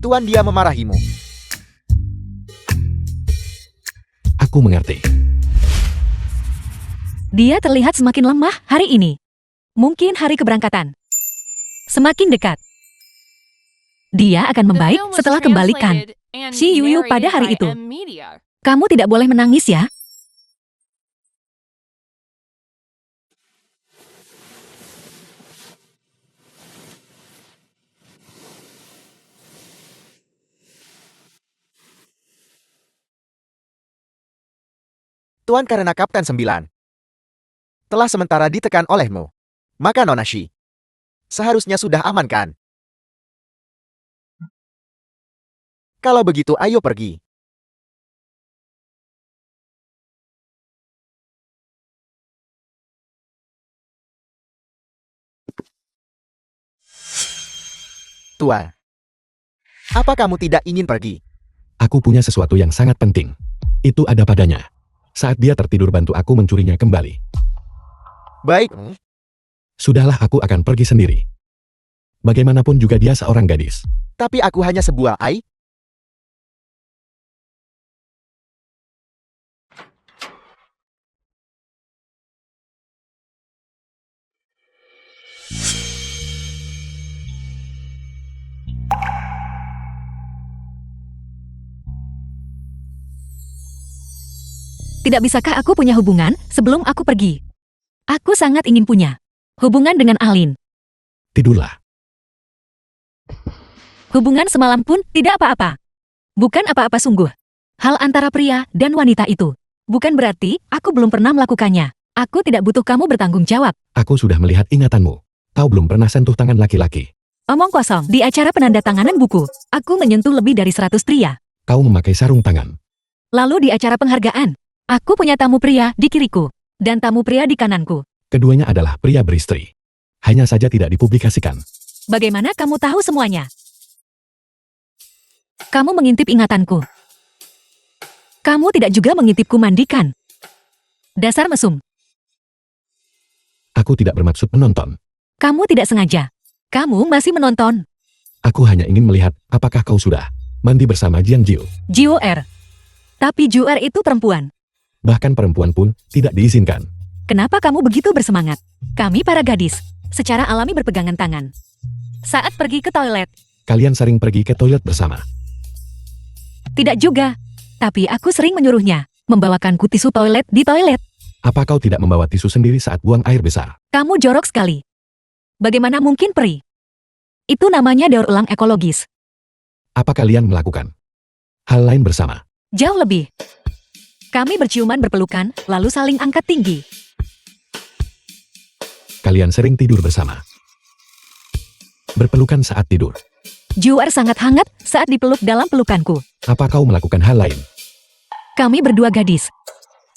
Tuan dia memarahimu. Aku mengerti. Dia terlihat semakin lemah hari ini. Mungkin hari keberangkatan. Semakin dekat. Dia akan The membaik film was setelah kembalikan. translated and Si Yuyu pada narrated hari by itu. M Media. Kamu tidak boleh menangis ya. Tuan karena Kapten 9 telah sementara ditekan olehmu. Maka Nona Shi seharusnya sudah aman kan? Kalau begitu ayo pergi. Tua, apa kamu tidak ingin pergi? Aku punya sesuatu yang sangat penting. Itu ada padanya. Saat dia tertidur bantu aku mencurinya kembali. Baik, Sudahlah aku akan pergi sendiri. Bagaimanapun juga dia seorang gadis. tapi aku hanya sebuah ai. Tidak bisakah aku punya hubungan sebelum aku pergi? Aku sangat ingin punya hubungan dengan Alin. Tidurlah. Hubungan semalam pun tidak apa-apa. Bukan apa-apa sungguh. Hal antara pria dan wanita itu. Bukan berarti aku belum pernah melakukannya. Aku tidak butuh kamu bertanggung jawab. Aku sudah melihat ingatanmu. Kau belum pernah sentuh tangan laki-laki. Omong kosong. Di acara penandatanganan buku, aku menyentuh lebih dari 100 pria. Kau memakai sarung tangan. Lalu di acara penghargaan, aku punya tamu pria di kiriku. Dan tamu pria di kananku. Keduanya adalah pria beristri. Hanya saja tidak dipublikasikan. Bagaimana kamu tahu semuanya? Kamu mengintip ingatanku. Kamu tidak juga mengintipku mandikan. Dasar mesum. Aku tidak bermaksud menonton. Kamu tidak sengaja. Kamu masih menonton. Aku hanya ingin melihat apakah kau sudah mandi bersama Jiang Jiu. Jiu R. Tapi Jiu R itu perempuan. Bahkan perempuan pun tidak diizinkan. Kenapa kamu begitu bersemangat? Kami para gadis, secara alami berpegangan tangan. Saat pergi ke toilet, Kalian sering pergi ke toilet bersama. tidak juga. Tapi aku sering menyuruhnya, membawakanku tisu toilet di toilet. Apa kau tidak membawa tisu sendiri saat buang air besar? Kamu jorok sekali. Bagaimana mungkin peri? Itu namanya daur ulang ekologis. Apa kalian melakukan hal lain bersama? Jauh lebih. Kami berciuman berpelukan, lalu saling angkat tinggi. Kalian sering tidur bersama. Berpelukan saat tidur. Juar sangat hangat saat dipeluk dalam pelukanku. Apa kau melakukan hal lain? Kami berdua gadis.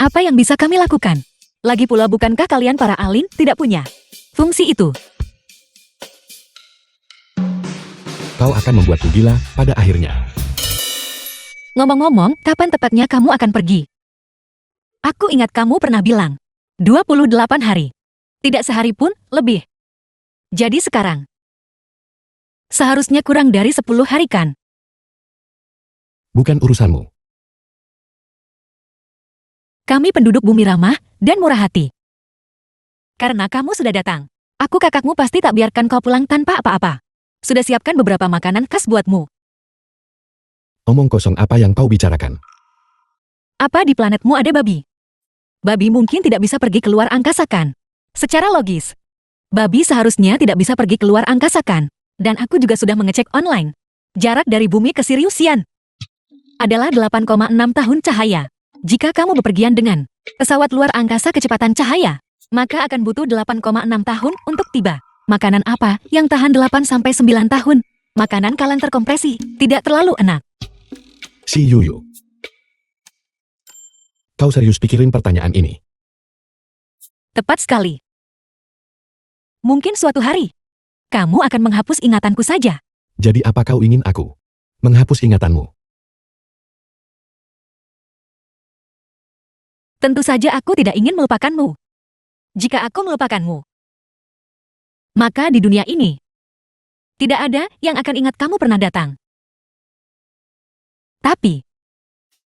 Apa yang bisa kami lakukan? Lagi pula bukankah kalian para alin tidak punya fungsi itu? Kau akan membuatku gila pada akhirnya. Ngomong-ngomong, kapan tepatnya kamu akan pergi? Aku ingat kamu pernah bilang, 28 hari. Tidak sehari pun, lebih. Jadi sekarang, seharusnya kurang dari 10 hari kan? Bukan urusanmu. Kami penduduk bumi ramah dan murah hati. Karena kamu sudah datang, aku kakakmu pasti tak biarkan kau pulang tanpa apa-apa. Sudah siapkan beberapa makanan khas buatmu. Omong kosong apa yang kau bicarakan? Apa di planetmu ada babi? Babi mungkin tidak bisa pergi keluar angkasa kan? Secara logis, babi seharusnya tidak bisa pergi keluar angkasa kan? Dan aku juga sudah mengecek online. Jarak dari bumi ke Siriusian adalah 8,6 tahun cahaya. Jika kamu bepergian dengan pesawat luar angkasa kecepatan cahaya, maka akan butuh 8,6 tahun untuk tiba. Makanan apa yang tahan 8-9 tahun? Makanan kalan terkompresi, tidak terlalu enak. Si Yuyu. Kau serius pikirin pertanyaan ini? Tepat sekali. Mungkin suatu hari, kamu akan menghapus ingatanku saja. Jadi apa kau ingin aku menghapus ingatanmu? Tentu saja aku tidak ingin melupakanmu. Jika aku melupakanmu, maka di dunia ini, tidak ada yang akan ingat kamu pernah datang. Tapi,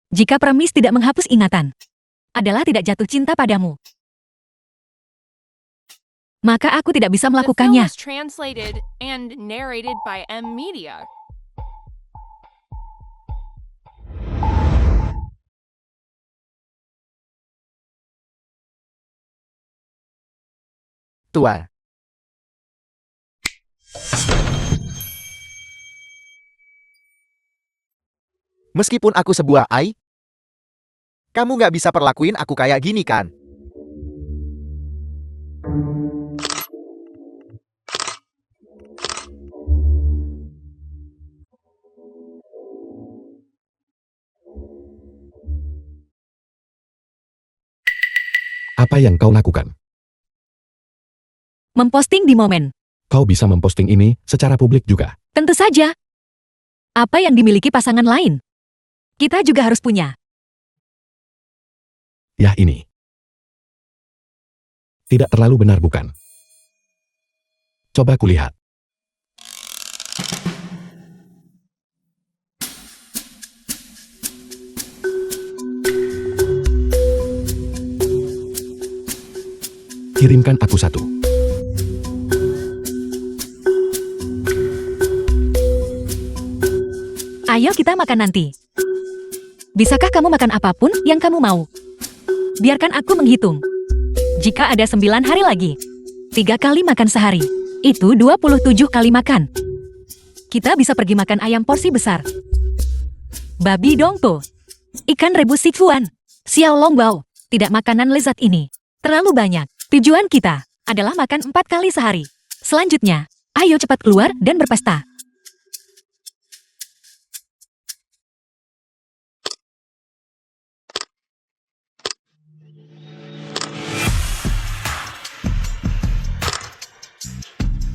jika Premis tidak menghapus ingatan, adalah tidak jatuh cinta padamu, maka aku tidak bisa The film melakukannya. was translated and narrated by M Media. Tua. Meskipun aku sebuah AI, kamu nggak bisa perlakuin aku kayak gini kan? Apa yang kau lakukan? Memposting di momen. Kau bisa memposting ini secara publik juga. Tentu saja. Apa yang dimiliki pasangan lain, kita juga harus punya. Yah ini. Tidak terlalu benar bukan? Coba kulihat. Kirimkan aku satu. Ayo kita makan nanti. Bisakah kamu makan apapun yang kamu mau? Biarkan aku menghitung. Jika ada 9 hari lagi, 3 kali makan sehari, itu 27 kali makan. Kita bisa pergi makan ayam porsi besar, babi dongpo, ikan rebus sichuan, xiao longbao. Tidak makanan lezat ini terlalu banyak. Tujuan kita adalah makan 4 kali sehari. Selanjutnya, ayo cepat keluar dan berpesta.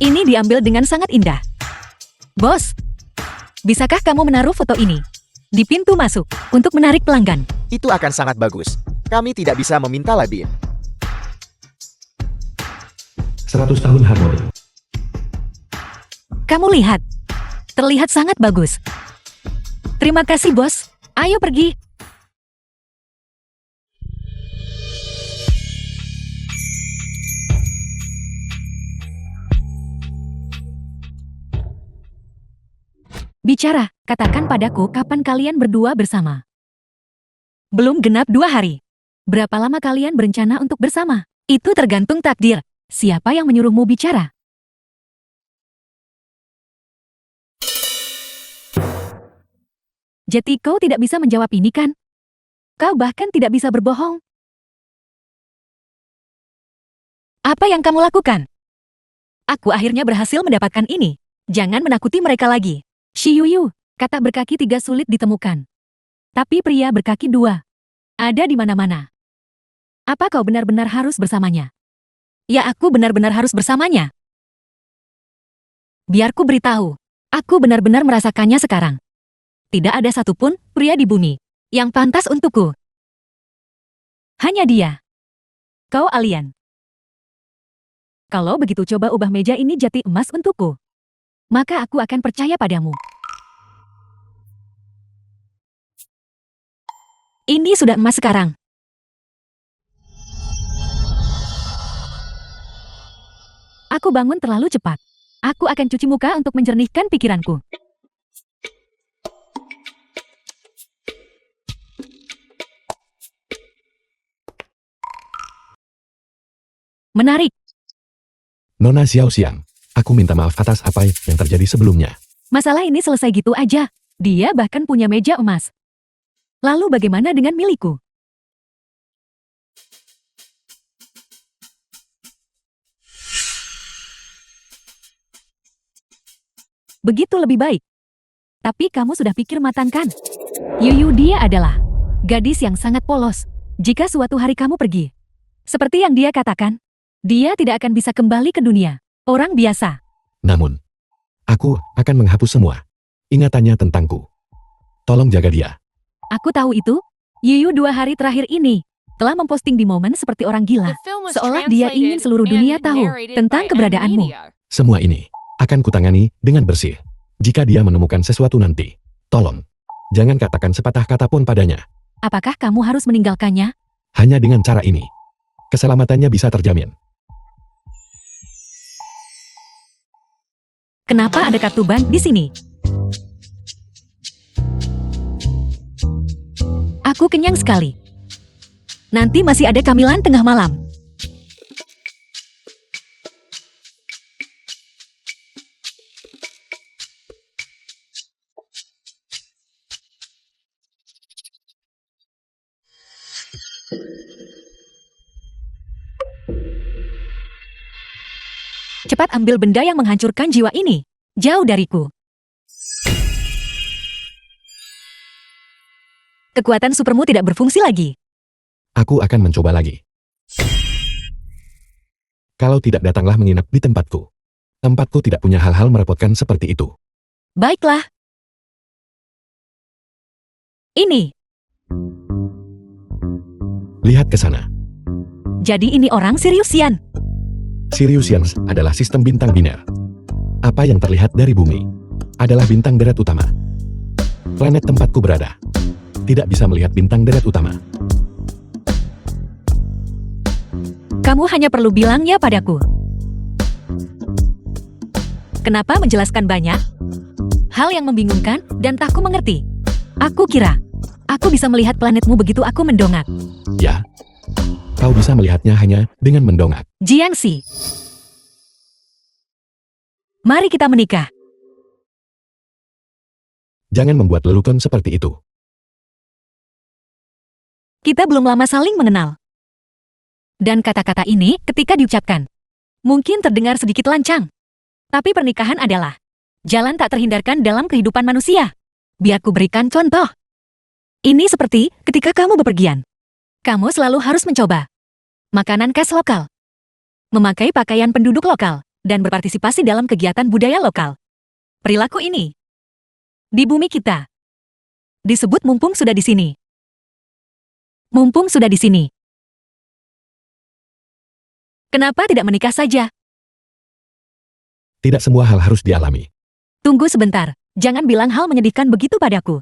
Ini diambil dengan sangat indah. Bos, bisakah kamu menaruh foto ini di pintu masuk untuk menarik pelanggan? Itu akan sangat bagus. Kami tidak bisa meminta lebih. 100 tahun harmoni. Kamu lihat, terlihat sangat bagus. Terima kasih, bos. Ayo pergi. Bicara, katakan padaku kapan kalian berdua bersama. Belum genap 2 hari. Berapa lama kalian berencana untuk bersama? Itu tergantung takdir. Siapa yang menyuruhmu bicara? Jadi kau tidak bisa menjawab ini kan? Kau bahkan tidak bisa berbohong. Apa yang kamu lakukan? Aku akhirnya berhasil mendapatkan ini. Jangan menakuti mereka lagi. Shiyuyu, kata berkaki 3 sulit ditemukan. Tapi pria berkaki 2 ada di mana-mana. Apa kau benar-benar harus bersamanya? Ya, aku benar-benar harus bersamanya. Biarku beritahu, aku benar-benar merasakannya sekarang. Tidak ada satupun pria di bumi yang pantas untukku. Hanya dia. Kau alien. Kalau begitu coba ubah meja ini jati emas untukku. Maka aku akan percaya padamu. Ini sudah emas sekarang. Aku bangun terlalu cepat. Aku akan cuci muka untuk menjernihkan pikiranku. Menarik. Nona Xiao Xiang, aku minta maaf atas apa yang terjadi sebelumnya. Masalah ini selesai gitu aja. Dia bahkan punya meja emas. Lalu bagaimana dengan milikku? Begitu lebih baik. Tapi kamu sudah pikir matang kan? Yuyu, dia adalah gadis yang sangat polos. Jika suatu hari kamu pergi, seperti yang dia katakan, dia tidak akan bisa kembali ke dunia orang biasa. Namun, aku akan menghapus semua ingatannya tentangku. Tolong jaga dia. Aku tahu itu. Yuyu 2 hari terakhir ini telah memposting di momen seperti orang gila. The film was Seolah dia ingin translated seluruh dunia and tahu narrated tentang by M keberadaanmu. Media. Semua ini akan kutangani dengan bersih. Jika dia menemukan sesuatu nanti, tolong Jangan katakan sepatah kata pun padanya. Apakah kamu harus meninggalkannya? Hanya dengan cara ini, keselamatannya bisa terjamin. Kenapa ada kartu bank di sini? Aku kenyang sekali. Nanti masih ada camilan tengah malam. Cepat ambil benda yang menghancurkan jiwa ini. Jauh dariku. Kekuatan supermu tidak berfungsi lagi. Aku akan mencoba lagi. Kalau tidak, datanglah menginap di tempatku. Tempatku tidak punya hal-hal merepotkan seperti itu. Baiklah. Ini. Lihat ke sana. Jadi ini orang Siriusian. Siriusians adalah sistem bintang biner. Apa yang terlihat dari bumi adalah bintang deret utama. Planet tempatku berada tidak bisa melihat bintang deret utama. Kamu hanya perlu bilangnya padaku. Kenapa menjelaskan banyak? Hal yang membingungkan dan tak ku mengerti. Aku kira aku bisa melihat planetmu begitu aku mendongak. Ya, kau bisa melihatnya hanya dengan mendongak. Jiangxi. Mari kita menikah. Jangan membuat lelucon seperti itu. Kita belum lama saling mengenal. Dan kata-kata ini ketika diucapkan, mungkin terdengar sedikit lancang. Tapi pernikahan adalah jalan tak terhindarkan dalam kehidupan manusia. Biar ku berikan contoh. Ini seperti ketika kamu bepergian. Kamu selalu harus mencoba makanan khas lokal, memakai pakaian penduduk lokal, dan berpartisipasi dalam kegiatan budaya lokal. Perilaku ini di bumi kita disebut mumpung sudah di sini. Mumpung sudah di sini. Kenapa tidak menikah saja? Tidak semua hal harus dialami. Tunggu sebentar, jangan bilang hal menyedihkan begitu padaku.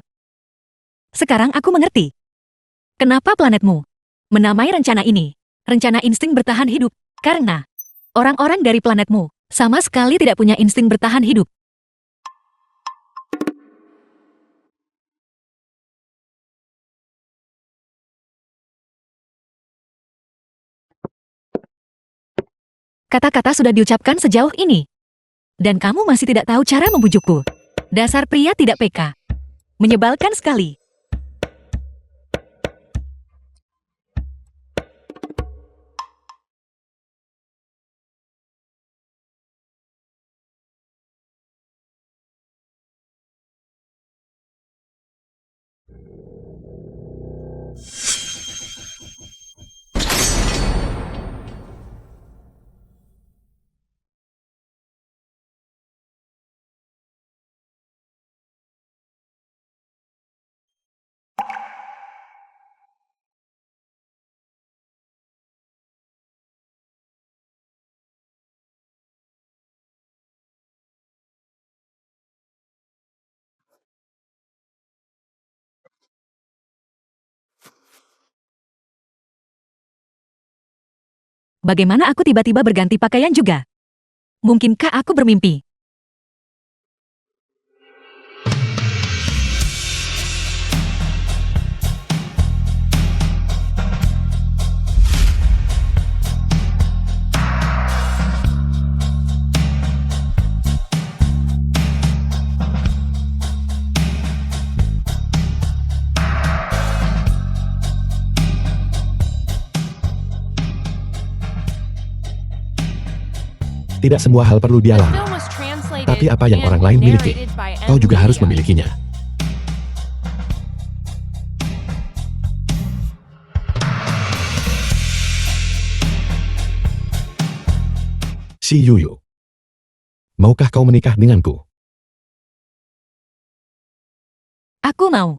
Sekarang aku mengerti. Kenapa planetmu menamai rencana ini rencana insting bertahan hidup, karena orang-orang dari planetmu sama sekali tidak punya insting bertahan hidup. Kata-kata sudah diucapkan sejauh ini. Dan kamu masih tidak tahu cara membujukku. Dasar pria tidak peka. Menyebalkan sekali. Bagaimana aku tiba-tiba berganti pakaian juga? Mungkinkah aku bermimpi? Tidak semua hal perlu The dialami. film was translated Tapi apa yang and orang lain miliki, narrated by kau juga harus M. Media. memilikinya. Si Yuyu. Maukah kau menikah denganku? Aku mau.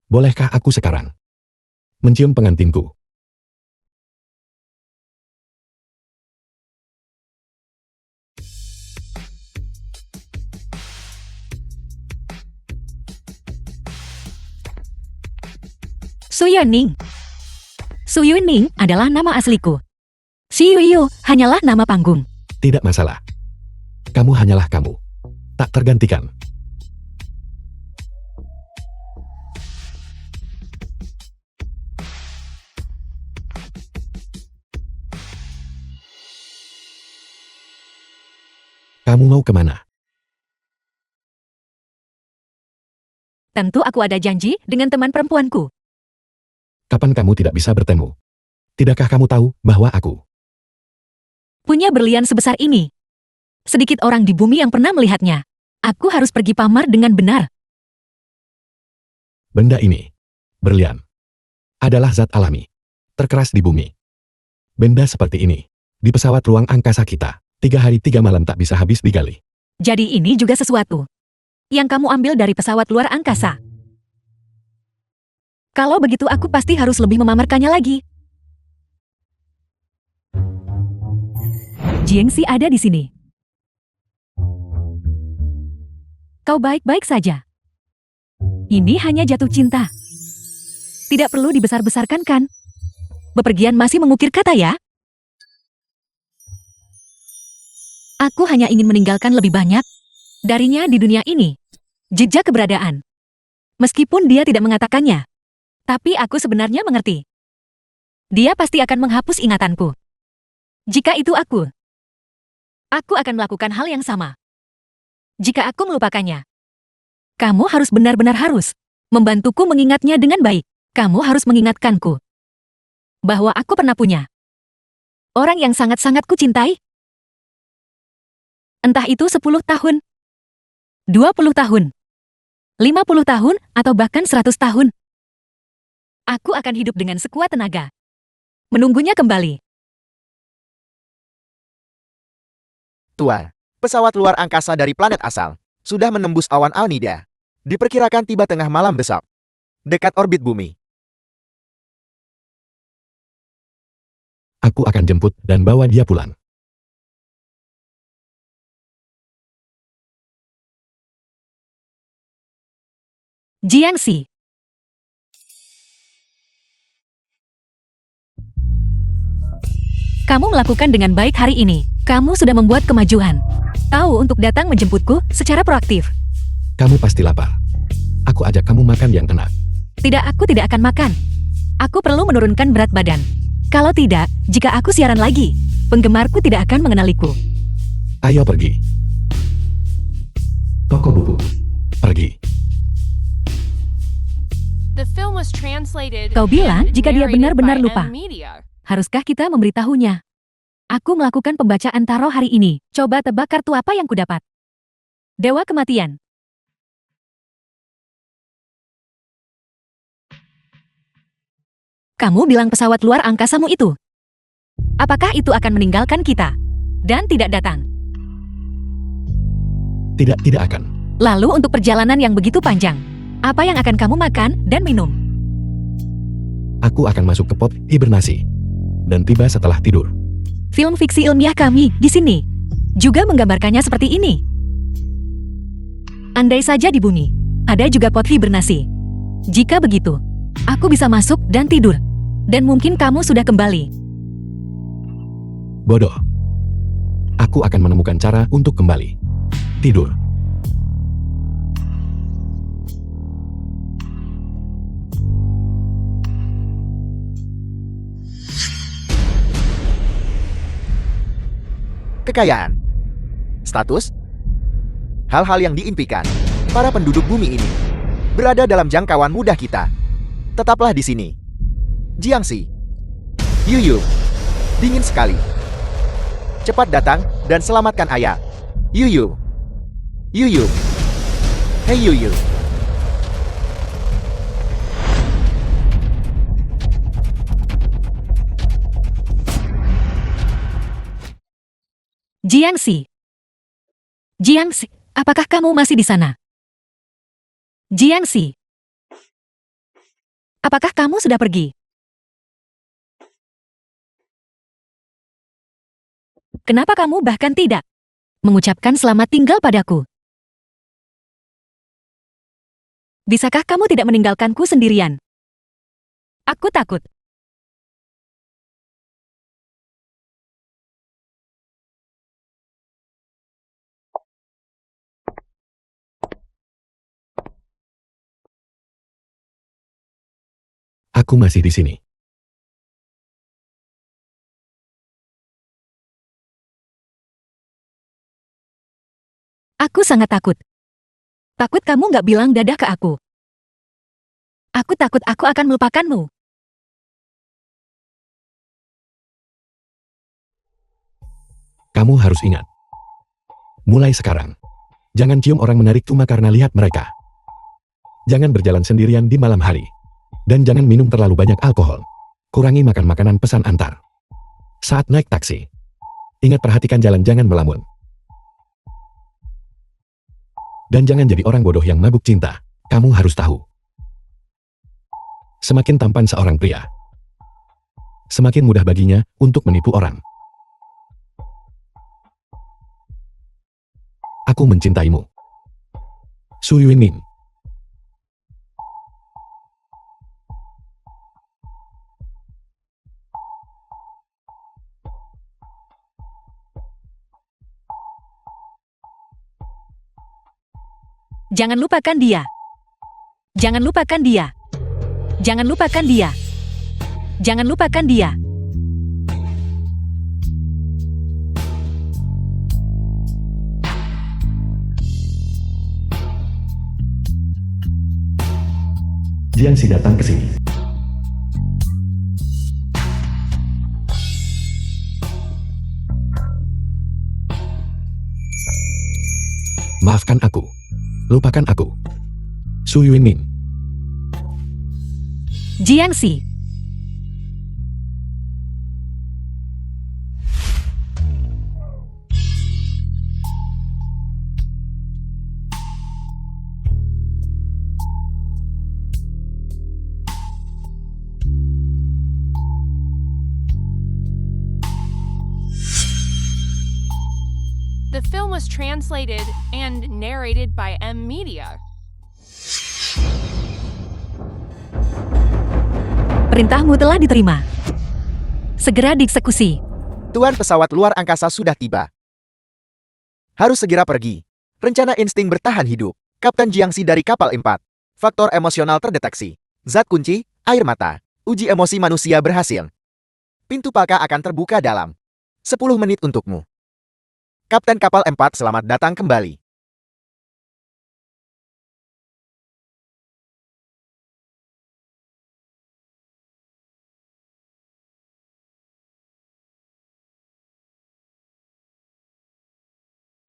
Bolehkah aku sekarang mencium pengantinku? Su Yuning. Su Yuning adalah nama asliku. Si Yuyu hanyalah nama panggung. Tidak masalah. Kamu hanyalah kamu. Tak tergantikan. Kamu mau kemana? Tentu aku ada janji dengan teman perempuanku. Kapan kamu tidak bisa bertemu? Tidakkah kamu tahu bahwa aku Punya berlian sebesar ini. Sedikit orang di bumi yang pernah melihatnya. Aku harus pergi pamar dengan benar. benda ini, berlian, adalah zat alami, terkeras di bumi. Benda seperti ini, di pesawat ruang angkasa kita, 3 hari 3 malam tak bisa habis digali. Jadi ini juga sesuatu yang kamu ambil dari pesawat luar angkasa. Kalau begitu aku pasti harus lebih memamerkannya lagi. Jiangxi ada di sini. Kau baik-baik saja. Ini hanya jatuh cinta. Tidak perlu dibesar-besarkan kan? Bepergian masih mengukir kata ya? Aku hanya ingin meninggalkan lebih banyak darinya di dunia ini. Jejak keberadaan. Meskipun dia tidak mengatakannya. Tapi aku sebenarnya mengerti. Dia pasti akan menghapus ingatanku. Jika itu aku akan melakukan hal yang sama. Jika aku melupakannya, kamu harus benar-benar harus membantuku mengingatnya dengan baik. Kamu harus mengingatkanku bahwa aku pernah punya orang yang sangat-sangat kucintai. Entah itu 10 tahun, 20 tahun, 50 tahun, atau bahkan 100 tahun. Aku akan hidup dengan sekuat tenaga. Menunggunya kembali. Tuan, pesawat luar angkasa dari planet asal sudah menembus awan Alnida. Diperkirakan tiba tengah malam besok, dekat orbit bumi. Aku akan jemput dan bawa dia pulang. Jiangxi. Kamu melakukan dengan baik hari ini. Kamu sudah membuat kemajuan. Tahu untuk datang menjemputku secara proaktif. Kamu pasti lapar. Aku ajak kamu makan yang enak. Tidak, aku tidak akan makan. Aku perlu menurunkan berat badan. Kalau tidak, jika aku siaran lagi, penggemarku tidak akan mengenaliku. Ayo pergi. Toko buku. Pergi. The film was translated Kau bilang and jika dia narrated benar-benar by lupa. M Media. Haruskah kita memberitahunya? Aku melakukan pembacaan tarot hari ini. Coba tebak kartu apa yang kudapat. Dewa Kematian. Kamu bilang pesawat luar angkasamu itu. Apakah itu akan meninggalkan kita? Dan tidak datang. Tidak akan. Lalu untuk perjalanan yang begitu panjang, apa yang akan kamu makan dan minum? Aku akan masuk ke pot hibernasi. Dan tiba setelah tidur. Film fiksi ilmiah kami di sini juga menggambarkannya seperti ini. Andai saja di bumi ada juga pot hibernasi. Jika begitu, aku bisa masuk dan tidur. Dan mungkin kamu sudah kembali. Bodoh. Aku akan menemukan cara untuk kembali. Tidur. Kekayaan, status, hal-hal yang diimpikan para penduduk bumi ini berada dalam jangkauan mudah kita. Tetaplah di sini. Jiangxi, Yuyu, dingin sekali. Cepat datang dan selamatkan ayah. Yuyu, Yuyu, hei Yuyu. Jiangxi. Jiangxi, apakah kamu masih di sana? Jiangxi. Apakah kamu sudah pergi? Kenapa kamu bahkan tidak mengucapkan selamat tinggal padaku? Bisakah kamu tidak meninggalkanku sendirian? Aku takut. Aku masih di sini. Aku sangat takut. Takut kamu nggak bilang dadah ke aku. Aku takut aku akan melupakanmu. Kamu harus ingat. Mulai sekarang, jangan cium orang menarik cuma karena lihat mereka. Jangan berjalan sendirian di malam hari. Dan jangan minum terlalu banyak alkohol. Kurangi makan makanan pesan antar. Saat naik taksi, ingat perhatikan jalan, jangan melamun. Dan jangan jadi orang bodoh yang mabuk cinta. Kamu harus tahu. Semakin tampan seorang pria, semakin mudah baginya untuk menipu orang. Aku mencintaimu. Su Yuanmin. Jangan lupakan dia. Jangan lupakan dia. Jangan lupakan dia. Jangan lupakan dia. Jiangxi datang ke sini. Maafkan aku. Lupakan aku. Su Yuanmin. Jiangxi. The film was translated and narrated by M Media. Perintahmu telah diterima. Segera dieksekusi. Tuan pesawat luar angkasa sudah tiba. Harus segera pergi. Rencana insting bertahan hidup. Kapten Jiangxi dari kapal 4. Faktor emosional terdeteksi. Zat kunci, air mata. Uji emosi manusia berhasil. Pintu Palka akan terbuka dalam 10 menit untukmu. Kapten kapal 4 selamat datang kembali.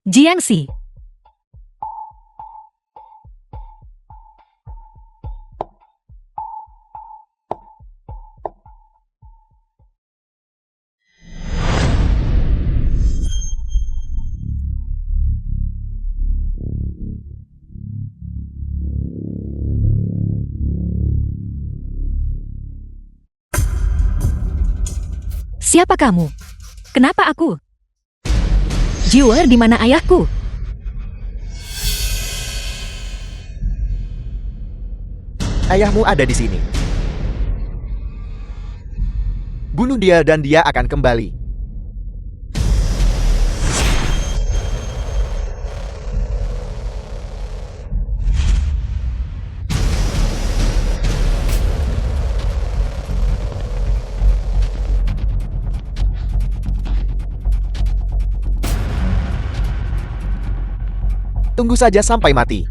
Jiangxi. Siapa kamu? Kenapa aku? Jiwer, di mana ayahku? Ayahmu ada di sini. Bunuh dia dan dia akan kembali. Tunggu saja sampai mati.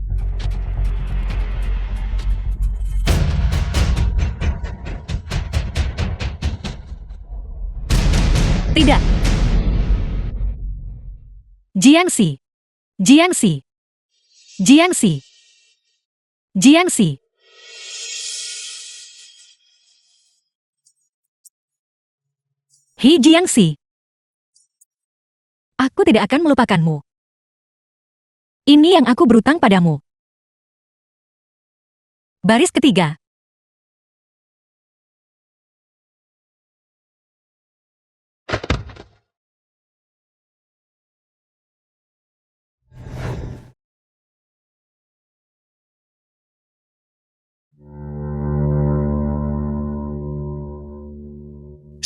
Tidak. Jiangxi. Jiangxi. Jiangxi. Jiangxi. Hi Jiangxi. Aku tidak akan melupakanmu. Ini yang aku berutang padamu. Baris ketiga.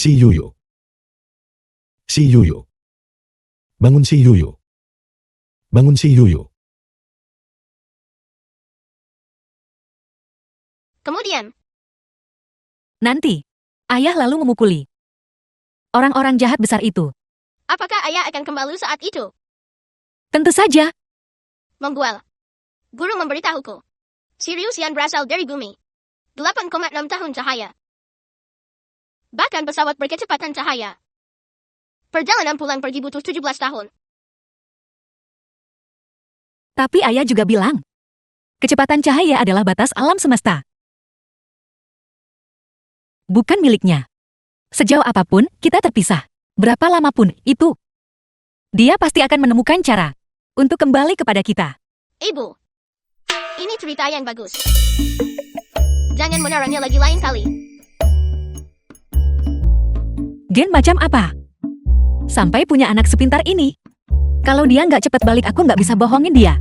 Si Yuyu. Si Yuyu. Bangun si Yuyu. Bangun si Yuyu. Kemudian, Nanti, ayah lalu memukuli orang-orang jahat besar itu. apakah ayah akan kembali saat itu? Tentu saja, Membual. Guru memberitahuku. Sirius yang berasal dari bumi. 8,6 tahun cahaya. Bahkan pesawat berkecepatan cahaya. Perjalanan pulang pergi butuh 17 tahun. tapi ayah juga bilang, kecepatan cahaya adalah batas alam semesta. Bukan miliknya. Sejauh apapun, kita terpisah. Berapa lama pun, itu. Dia pasti akan menemukan cara untuk kembali kepada kita. Ibu. Ini cerita yang bagus. Jangan menarangnya lagi lain kali. Gen macam apa? Sampai punya anak sepintar ini. Kalau dia nggak cepat balik, aku nggak bisa bohongin dia.